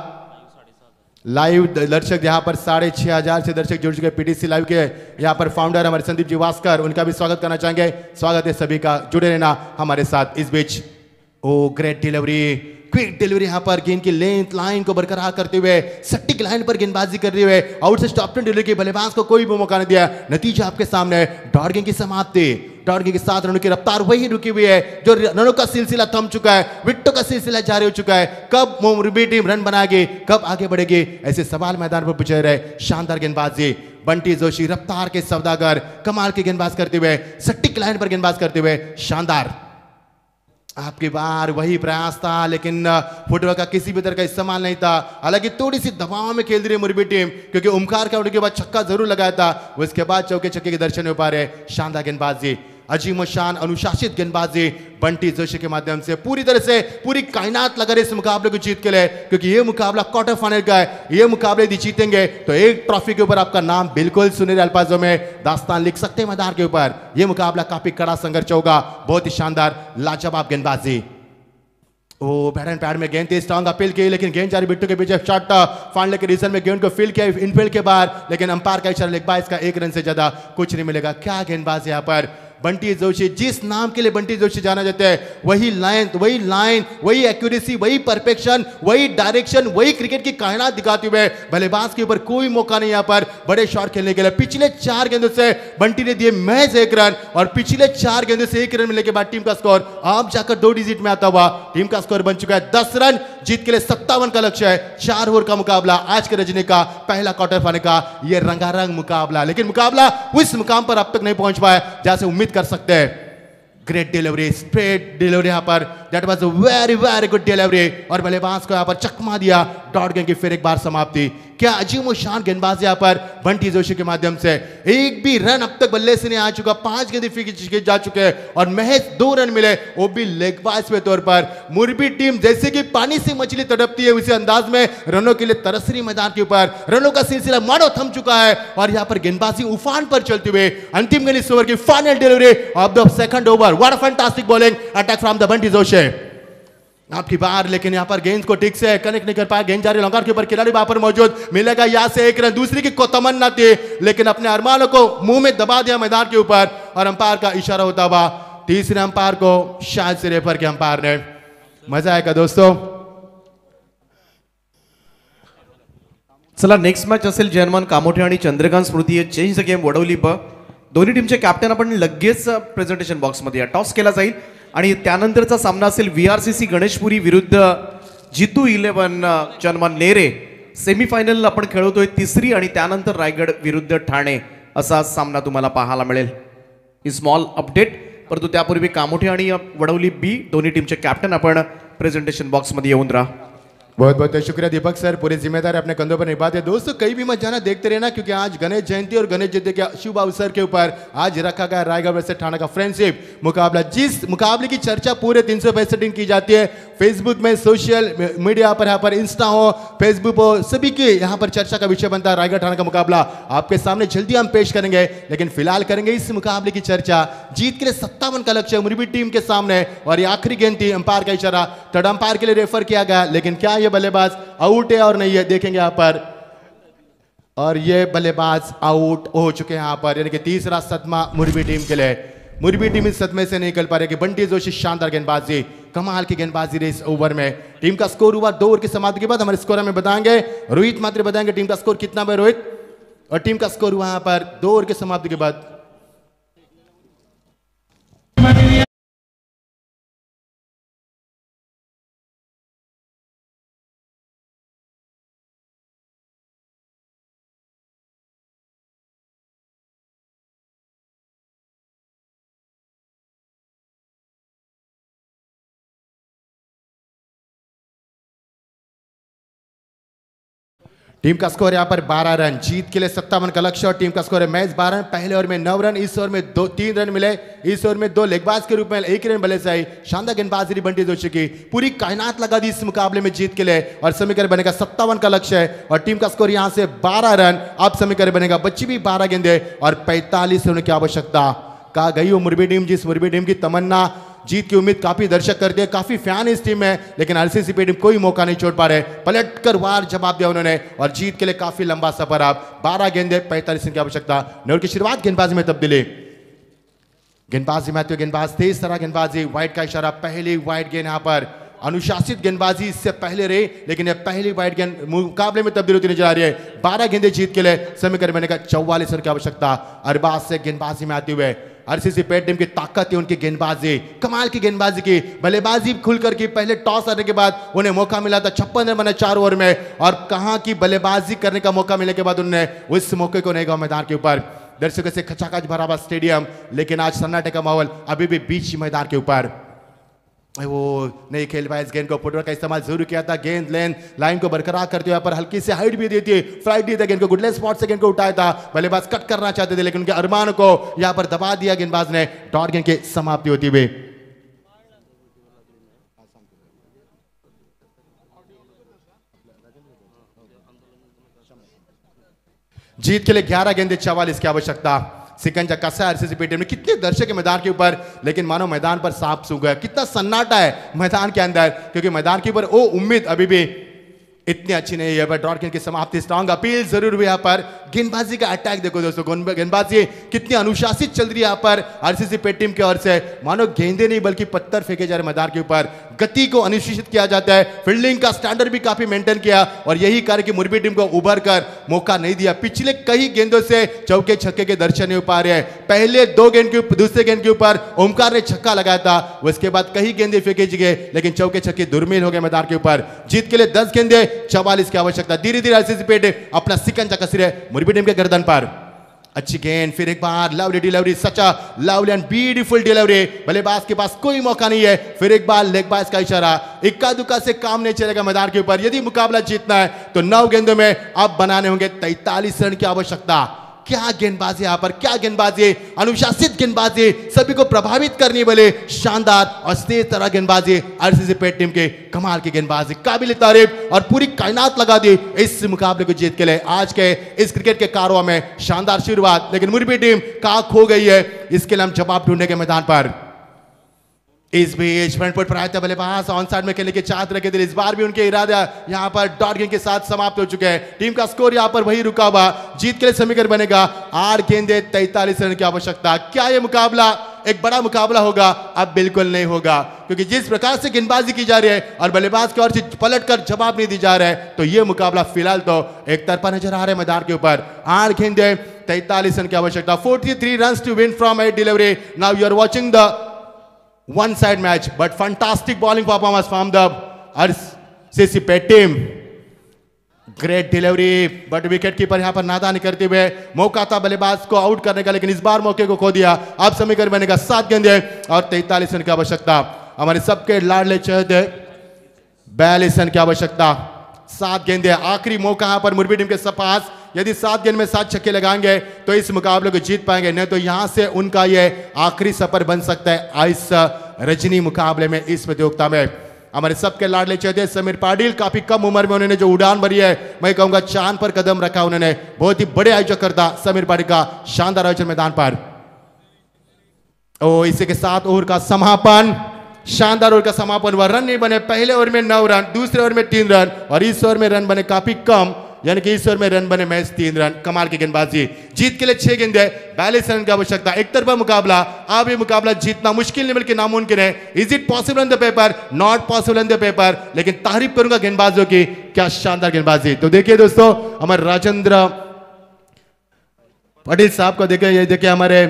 लाइव दर्शक यहाँ पर 6,500 से दर्शक जुड़ चुके पीटीसी लाइव के। यहाँ पर फाउंडर हमारे संदीप जी वास्कर, उनका भी स्वागत करना चाहेंगे। स्वागत है सभी का, जुड़े रहना हमारे साथ। इस बीच ओ ग्रेट डिलीवरी, क्विक डिलीवरी, यहाँ पर गेंद की लेंथ लाइन को बरकरार करते हुए सटीक लाइन पर गेंदबाजी करते हुए आउट से स्टॉप डिलीवरी की, बल्लेबाज को कोई भी मौका नहीं दिया। नतीजा आपके सामने, डॉट गेंद की समाप्ति, डॉट गेंद के 7 रनों की रफ्तार वही रुकी हुई है जो रनों का सिलसिला थम चुका है, विकेटों का सिलसिला जारी हो चुका है। कब मुरबी टीम रन बनाएगी, कब आगे बढ़ेगी, ऐसे सवाल मैदान पर पूछे रहे। शानदार गेंदबाजी बंटी जोशी, रफ्तार के सौदागर, कमाल की गेंदबाज करते हुए, सटीक लाइन पर गेंदबाज करते हुए, शानदार। आपकी बार वही प्रयास था लेकिन फुटवर्क का किसी भी तरह का इस्तेमाल नहीं था। हालांकि थोड़ी सी दबाव में खेल रही है मुरबी टीम, क्योंकि ओमकार का उनके बाद छक्का जरूर लगाया था, उसके बाद चौके छक्के के दर्शन हो पा रहे। शानदार गेंदबाजी, अजीम शान अनुशासित गेंदबाजी बंटी जोशी के माध्यम से पूरी तरह से पूरी कायनात लगा रही इस मुकाबले को जीत के लिए, क्योंकि ये मुकाबला क्वार्टर फाइनल का है। ये मुकाबले यदि जीतेंगे तो एक ट्रॉफी के ऊपर आपका नाम बिल्कुल सुनहरे अल्फाजों में दास्तान लिख सकते हैं मैदान के ऊपर। यह मुकाबला काफी कड़ा संघर्ष होगा। बहुत ही शानदार लाजवाब गेंदबाजी। ओ बैट एंड पैड में गेंद थी, स्ट्रांग अपील की, लेकिन गेंद जारी बिट्टू के पीछे शॉट फाड़ने के रीजन में गेंद को फील्ड किया इनफील्ड के बाहर, लेकिन अंपायर का इशारा लेग बाय, इसका 1 रन से ज्यादा कुछ नहीं मिलेगा। क्या गेंदबाज यहाँ पर बंटी जोशी, जिस नाम के लिए बंटी जोशी जाना जाता है, वही लाइन, वही एक्यूरेसी, वही परफेक्शन, वही डायरेक्शन, वही क्रिकेट की कायनात दिखाते हुए बल्लेबाज के ऊपर कोई मौका नहीं यहाँ पर बड़े शॉट खेलने के लिए। पिछले 4 गेंदों से बंटी ने दिए महज 1 रन, और पिछले 4 गेंदों से 1 रन मिलने के बाद टीम का स्कोर आप जाकर 2 डिजिट में आता हुआ टीम का स्कोर बन चुका है 10 रन। जीत के लिए 57 का लक्ष्य है। 4 ओवर का मुकाबला, आज के रजनी का पहला क्वार्टर फाइनल का यह रंगारंग मुकाबला, लेकिन मुकाबला उस मुकाम पर अब तक नहीं पहुंच पाया जहां से उम्मीद कर सकते हैं। ग्रेट डिलीवरी, स्ट्रेट डिलीवरी यहाँ पर, that was a very very good delivery और बल्लेबाज को यहाँ पर चकमा दिया। डॉट गेंद की फिर एक बार समाप्ति। क्या अजीब व शान गेंदबाजी यहाँ पर बंटी जोशी के माध्यम से। एक भी रन अब तक बल्ले से नहीं आ चुका, 5 गेंदें फेंकी जा चुके हैं और महज 2 रन मिले, वो भी लेग पास पे तौर पर। मुरबी टीम जैसे कि पानी से मछली तड़पती है उसी अंदाज में रनों के लिए तरस रही मैदान के ऊपर। रनों का सिलसिला मानो थम चुका है और यहाँ पर गेंदबाजी उफान पर चलते हुए अंतिम गेंद इस ओवर की final delivery of the second over. What a fantastic bowling attack from the Bunty Joshi. आपकी बार लेकिन यहां पर गेंद को ठीक से कनेक्ट नहीं कर पाया। गेंद जा रही लॉन्गर के ऊपर, खिलाड़ी वहां पर मौजूद, मिलेगा यहां से 1 रन। दूसरी की को तमन्ना थी लेकिन अपने अरमानों को मुंह में दबा दिया मैदान के ऊपर और अंपायर का इशारा होता हुआ तीसरे अंपायर को शायद से रेफर के अंपायर ने। मजा आएगा दोस्तों। चला नेक्स्ट मॅच असेल जर्मन कामोठे आणि चंद्रकांत स्मृती चेंज द गेम वडवली ब दोन्ही टीमचे कॅप्टन आपण लगेच प्रेझेंटेशन बॉक्समध्ये टॉस केला जाईल आणि त्यानंतरचा सामना असेल VRCC गणेशपुरी विरुद्ध जितू 11 जर्मन नेरे। सेमीफायनल आपण खेळतोय तिसरी आणि त्यानंतर रायगड विरुद्ध ठाणे असा सामना तुम्हाला पाहायला मिळेल। ही स्मॉल अपडेट, परंतु त्यापूर्वी कामोठे आणि वडवली बी दोन्ही टीमचे कॅप्टन आपण प्रेझेंटेशन बॉक्समध्ये येऊन राहा। बहुत बहुत शुक्रिया दीपक सर, पूरी जिम्मेदारी अपने कंधों पर निभाते हैं। दोस्तों कहीं भी मत जाना, देखते रहना क्योंकि आज गणेश जयंती और गणेश जयंती के शुभ अवसर के ऊपर आज रखा गया रायगढ़ वर्सेस ठाणे का फ्रेंडशिप मुकाबला। जिस मुकाबले की चर्चा पूरे 365 दिन की जाती है फेसबुक में, सोशल मीडिया पर, यहाँ पर इंस्टा हो, फेसबुक हो, सभी की यहाँ पर चर्चा का विषय बनता है रायगढ़ ठाणे का मुकाबला। आपके सामने जल्दी हम पेश करेंगे लेकिन फिलहाल करेंगे इस मुकाबले की चर्चा। जीत के लिए 57 का लक्ष्य मुरबी टीम के सामने और ये आखिरी गेंद थी, अंपायर का इशारा, थर्ड अंपायर के लिए रेफर किया गया लेकिन क्या ये बल्लेबाज आउट है और नहीं है देखेंगे यहां पर। और ये बल्लेबाज आउट हो चुके हैं यहां पर, यानी कि तीसरा सदमा मुरबी टीम के लिए। मुरबी टीम इस सदमे से निकल पा रही है। बंटी जोशी शानदार गेंदबाजी, कमाल की गेंदबाजी रही इस ओवर में। टीम का स्कोर हुआ 2 ओवर की समाप्ति के बाद। हमारे स्कोर हमें बताएंगे रोहित मात्र बताएंगे टीम का स्कोर कितना है रोहित, और टीम का स्कोर हुआ यहां पर 2 ओवर की समाप्ति के बाद। टीम का स्कोर यहाँ पर 12 रन, जीत के लिए 57 का लक्ष्य और टीम का स्कोर है मैच 12 रन। पहले ओवर में 9 रन, इस ओवर में 3 रन मिले। इस ओवर में 2 लेगबाज के रूप में 1 रन बल्ले से आई। शानदार गेंदबाजी बंटी जोशी की, पूरी कायनात लगा दी इस मुकाबले में जीत के लिए और समीकरण बनेगा 57 का लक्ष्य है और टीम का स्कोर यहाँ से 12 रन। अब समीकरण बनेगा बच्ची भी 12 गेंदे और 45 रन की आवश्यकता। कहा गई वो मुरबी टीम, जिस मुरबी टीम की तमन्ना जीत की उम्मीद काफी दर्शक करते हैं, काफी फैन इस टीम में, लेकिन RCC टीम कोई मौका नहीं छोड़ पा रहे। पलटकर वार जवाब दिया उन्होंने और जीत के लिए काफी लंबा सफर। आप 12 गेंदे 45 रन की आवश्यकता। नोर की शुरुआत गेंदबाजी में तब्दीली, गेंदबाजी मैथ्यू गेंदबाज तेज तरह गेंदबाजी, वाइड का इशारा, पहली वाइड गेंद यहाँ पर। अनुशासित गेंदबाजी इससे पहले रही लेकिन यह पहली वाइड गेंद मुकाबले में तब्दील होती नजर आ रही है। 12 गेंदे जीत के लिए समीकरण बनेगा 44 रन की आवश्यकता। अरबाज से गेंदबाजी में आते हुए RCC पेट टीम की ताकत है उनकी गेंदबाजी, कमाल की गेंदबाजी की, बल्लेबाजी खुलकर की। पहले टॉस आने के बाद उन्हें मौका मिला था, 56 रन बने 4 ओवर में और कहां की बल्लेबाजी करने का मौका मिलने के बाद उन्होंने उस मौके को नहीं गवा मैदान के ऊपर। दर्शकों से खचाखच भरा हुआ स्टेडियम, लेकिन आज सन्नाटे का माहौल अभी भी बीच मैदान के ऊपर। वो नहीं खेल पाया, इस गेंद को फुटवर्क का इस्तेमाल जरूर किया था। गेंद लेन लाइन को बरकरार करते हुए यहाँ पर हल्की से हाइट भी दी थी, फ्लाइट दी थी गेंद को, गुडलेस स्पॉट से गेंद को उठाया था। बल्लेबाज कट करना चाहते थे लेकिन उनके अरमान को यहाँ पर दबा दिया गेंदबाज ने। डॉट गेंद की समाप्ति होती हुई जीत के लिए 11 गेंदे 44 की आवश्यकता। सिकंजा कसा है RCC टीम में, कितने दर्शक है मैदान के ऊपर, लेकिन मानो मैदान पर सांप सूख गया। कितना सन्नाटा है मैदान के अंदर, क्योंकि मैदान के ऊपर वो उम्मीद अभी भी इतनी अच्छी नहीं है। ड्रॉट गेंद की समाप्ति, स्ट्रॉन्ग अपील जरूर हुई यहाँ पर। गेंदबाजी का अटैक देखो दोस्तों, गेंदबाजी कितनी अनुशासित चल रही है यहाँ पर RCC पेट टीम की ओर से। मानो गेंदे नहीं बल्कि पत्थर फेंके जा रहे मैदान के ऊपर। गति को अनुशासित किया जाता है, फील्डिंग का स्टैंडर्ड भी काफी मेंटेन किया और यही कार्य की मुरबी टीम को उभर कर मौका नहीं दिया। पिछले कई गेंदों से चौके छक्के के दर्शन नहीं हो पा रहे हैं। पहले 2 गेंद के दूसरे गेंद के ऊपर ओमकार ने छक्का लगाया था, उसके बाद कई गेंदे फेंके गए लेकिन चौके छक्के दुर्मिल हो गए मैदान के ऊपर। जीत के लिए 10 गेंदे 44 की आवश्यकता। धीरे धीरे RCC पेट अपना सिकंजा कस रहे मुरबी टीम के गर्दन पर। अच्छी गेंद, फिर एक बार lovely delivery, such a lovely and beautiful delivery. बल्लेबाज के पास कोई मौका नहीं है, फिर एक बार लेग बाज का इशारा। इक्का दुक्का से काम नहीं चलेगा मैदान के ऊपर। यदि मुकाबला जीतना है तो 9 गेंदों में अब बनाने होंगे 43 रन की आवश्यकता। क्या गेंदबाजी यहाँ पर, क्या गेंदबाजी, अनुशासित गेंदबाजी, सभी को प्रभावित करने वाले शानदार और तेज तरह गेंदबाजी आरसीसी पेट टीम के। कमाल की गेंदबाजी, काबिल तारीफ, और पूरी कायनात लगा दी इस मुकाबले को जीत के लिए। आज के इस क्रिकेट के कारवां में शानदार शुरुआत, लेकिन मुर्बी टीम कहां खो गई है, इसके लिए हम जवाब ढूंढने के मैदान पर। इस बीच फ्रंट फुट पर आए थे बल्लेबाज, ऑन साइड में खेलने की चाहत रखे थे। इस बार भी उनके इरादे यहां पर डॉट गेंद के साथ समाप्त हो चुके हैं। टीम का स्कोर यहां पर वही रुका हुआ। जीत के लिए समीकरण बनेगा 8 गेंदे 43 रन की आवश्यकता। क्या यह मुकाबला एक बड़ा मुकाबला होगा? अब बिल्कुल नहीं होगा, क्योंकि जिस प्रकार से गेंदबाजी की जा रही है और बल्लेबाज की ओर से पलट कर जवाब नहीं दी जा रहा है, तो यह मुकाबला फिलहाल तो एक तरफा नजर आ रहा है मैदान के ऊपर। 8 गेंदे 43 रन की आवश्यकता। 43 run to win from a delivery. Now you are watching the one side match, but fantastic bowling performance from the RCC Pet team. Great delivery, but wicket keeper यहां पर नादानी करते हुए मौका था बल्लेबाज को आउट करने का, लेकिन इस बार मौके को खो दिया। अब समीकरण बनेगा 7 गेंदे और 43 रन की आवश्यकता। हमारे सबके लाडले चहेते 42 रन की आवश्यकता। 7 गेंदे, आखिरी मौका यहां पर मुर्बी टीम के पास। यदि 7 गेंद में 7 छक्के लगाएंगे तो इस मुकाबले को जीत पाएंगे, नहीं तो यहां से उनका यह आखिरी सफर बन सकता है इस रजनी मुकाबले में, इस प्रतियोगिता में। हमारे सबके लाडले चहेते समीर पाटिल, काफी कम उम्र में उन्होंने जो उड़ान भरी है, मैं कहूंगा चांद पर कदम रखा उन्होंने। बहुत ही बड़े आयोजक करता समीर पाटिल का शानदार आयोजन मैदान पर। ओ इसी के साथ ओवर का समापन, शानदार ओवर का समापन हुआ। रन नहीं बने, पहले ओवर में 9 रन, दूसरे ओवर में 3 रन, और इस ओवर में रन बने काफी कम, यानी कि इस ओवर में रन बने मैच 3 रन। कमाल की गेंदबाजी। जीत के लिए 6 गेंदे 42 रन की आवश्यकता। एक तरफा मुकाबला। अब ये मुकाबला जीतना मुश्किल नहीं बल्कि नामुमकिन है। Is it possible on the paper? Not possible on the paper, लेकिन तारीफ करूंगा गेंदबाजों की, क्या शानदार गेंदबाजी। तो देखिए दोस्तों, हमारे राजेंद्र पटेल साहब को देखिए, ये देखिए हमारे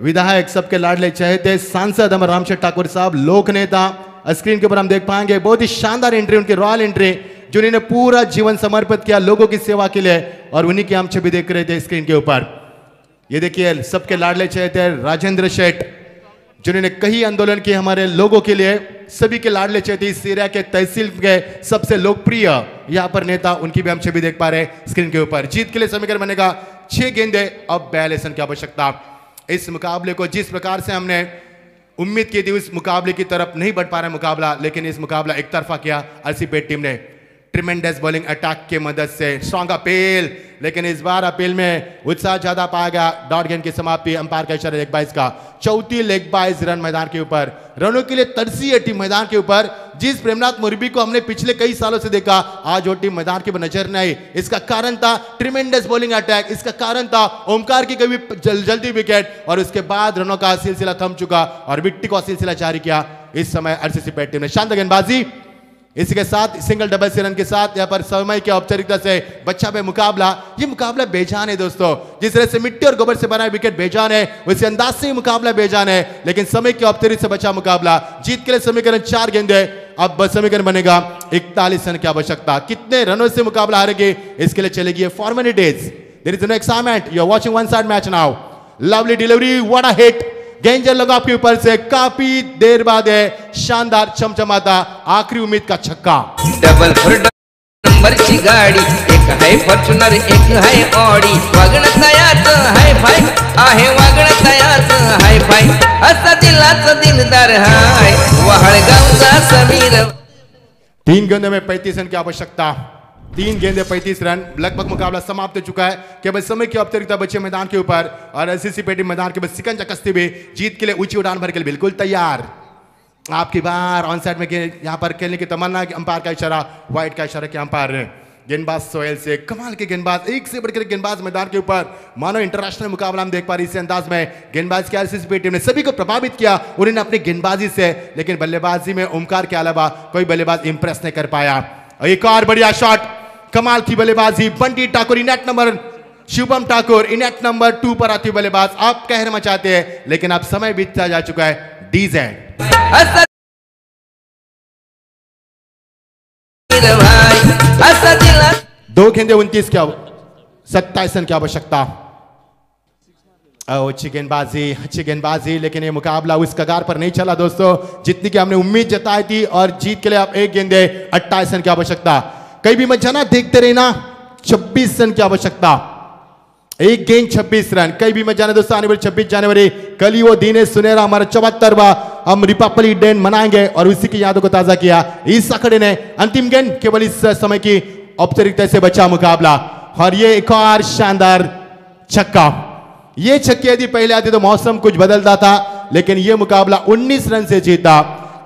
विधायक, सबके लाडले चहेते सांसद हमारे रामशेठ ठाकुर साहब, लोक नेता, स्क्रीन के ऊपर हम देख पाएंगे। बहुत ही शानदार एंट्री, उनकी रॉयल एंट्री, जिन्होंने पूरा जीवन समर्पित किया लोगों की सेवा के लिए, और उन्हीं की हम छवि देख रहे थे स्क्रीन के ऊपर। ये देखिए सबके लाडले चहेते राजेंद्र शेठ, जिन्होंने कई आंदोलन किए हमारे लोगों के लिए। सभी के लाडले चहेते इस एरिया के तहसील के सबसे लोकप्रिय यहाँ पर नेता, उनकी भी हम छवि देख पा रहे हैं स्क्रीन के ऊपर। जीत के लिए समीकरण बनेगा 6 गेंदे अब 42 रन की आवश्यकता। इस मुकाबले को जिस प्रकार से हमने उम्मीद की थी, उस मुकाबले की तरफ नहीं बढ़ पा रहा मुकाबला, लेकिन इस मुकाबला एक तरफा किया आरसीसी पेट टीम ने। ट्रिमेंडस बॉलिंग अटैक की मदद से स्ट्रॉन्ग अपील, लेकिन इस बार अपील में उत्साह ज्यादा पाया गया। डॉट गेंद की समाप्ति, अंपायर का इशारा लेग बाइज का। 34 लेग बाइज रन मैदान के ऊपर। रनों के लिए तरसी है टीम मैदान के ऊपर। जिस प्रेमनाथ मुर्बी को हमने पिछले कई सालों से देखा, आज वो टीम मैदान के ऊपर नजर नहीं आई। इसका कारण था ट्रिमेंडस बॉलिंग अटैक, इसका कारण था ओमकार की कभी जल्दी विकेट, और उसके बाद रनों का सिलसिला थम चुका और विकेट का सिलसिला जारी किया इस समय आरसीसी पेट टीम ने। शानदार गेंदबाजी। इसी के साथ सिंगल डबल से रन के साथ यहाँ पर समय की औपचारिकता से बच्चा पे मुकाबला। ये मुकाबला बेजान है दोस्तों, जिस तरह से मिट्टी और गोबर से बना विकेट बेजान है, उसी अंदाज से मुकाबला बेजान है, लेकिन समय की औपचारिकता से बचा मुकाबला। जीत के लिए समीकरण 4 गेंदे अब समीकरण बनेगा 41 रन की आवश्यकता। कितने रनों से मुकाबला हारेगी, इसके लिए चलेगी formalities. There is no excitement, you are watching one side match now. Lovely delivery, what a hit. गेंद लगा के ऊपर से, काफी देर बाद है शानदार चमचमाता आखिरी उम्मीद का छक्का। डबल नंबरची गाडी, एक है फॉर्च्युनर एक है ऑडी, वागणं तयाच हाय फाय आहे, वागणं तयाच हाय फाय, असा दिलाच दिलदार हाय, वहाळगावचा समीर। 3 गेंदों में 35 रन की आवश्यकता। 3 गेंदे 35 रन। लगभग मुकाबला समाप्त हो चुका है, केवल समय की औपचारिकता बचे मैदान के ऊपर, और आरसीसी पेट टीम मैदान के ऊपर सिकंजा कसते हुए जीत के लिए ऊंची उड़ान भर के लिए बिल्कुल तैयार। आपकी बार ऑन साइड में यहां पर खेलने की तमन्ना, अंपायर का इशारा, व्हाइट का इशारा कि अंपायर ने। गेंदबाज सोहेल से, कमाल के गेंदबाज, एक से बढ़कर गेंदबाज मैदान के ऊपर, मानो इंटरनेशनल मुकाबला हम देख पा रहे इस अंदाज में। गेंदबाज की आरसीसी पेट टीम ने सभी को प्रभावित किया उन्होंने अपनी गेंदबाजी से, लेकिन बल्लेबाजी में ओमकार के अलावा कोई बल्लेबाज इंप्रेस नहीं कर पाया। एक और बढ़िया शॉट, कमाल की बल्लेबाजी, बंटी ठाकुर इनेट नंबर, शुभम ठाकुर इनेट नंबर 2 पर आती बल्लेबाज। आप कहर मचाते हैं, लेकिन अब समय बीतता जा चुका है। डीजेड 2 गेंदे 29 क्या 27 रन की आवश्यकता। अच्छी गेंदबाजी, लेकिन ये मुकाबला उस कगार पर नहीं चला दोस्तों जितनी की हमने उम्मीद जताई थी। और जीत के लिए आप एक गेंदे 28 रन की आवश्यकता। कहीं भी मत जाना, देखते रहना। 26 रन की आवश्यकता, एक गेंद 26 रन। कहीं भी मत जाना दोस्तों। आने वाली 26 जनवरी कल ही वो दिन है सुनहरा, हमारा 74वां हम रिपब्लिक डे मनाएंगे और उसी की यादों को ताजा किया इस अखाड़े ने। अंतिम गेंद केवल इस समय की औपचारिकता से बचा मुकाबला। और ये एक और शानदार छक्का। ये छक्के यदि पहले आते तो मौसम कुछ बदलता था, लेकिन ये मुकाबला 19 रन से जीता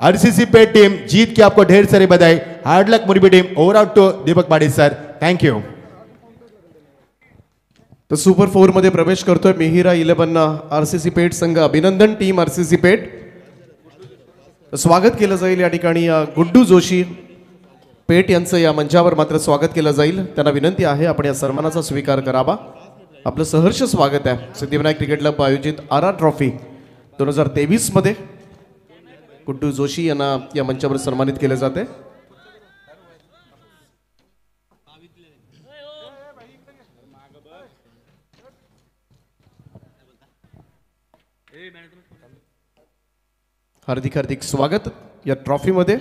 आरसीसी पेट टीम। जीत के आपको ढेर सारी बधाई। Hard luck Murbi team. Over out to Deepak Patil sir, thank you. तर सुपर 4 मध्ये प्रवेश करतोय मिहिरा 11 आरसीसी पेठ संघ। अभिनंदन टीम आरसीसी पेठ। स्वागत केलं जाईल या ठिकाणी गुड्डू जोशी पेठ यांचं या मंचावर मात्र स्वागत केलं जाईल। त्यांना विनंती आहे आपण या सन्मानाचा स्वीकार करावा। आपलं सहर्ष स्वागत आहे। सिद्धिविनायक क्रिकेट क्लब आयोजित आर ट्रॉफी 2023 मध्ये गुड्डू जोशी यांना या मंचावर सन्मानित केले जाते। हार्दिक स्वागत या ट्रॉफी मध्ये।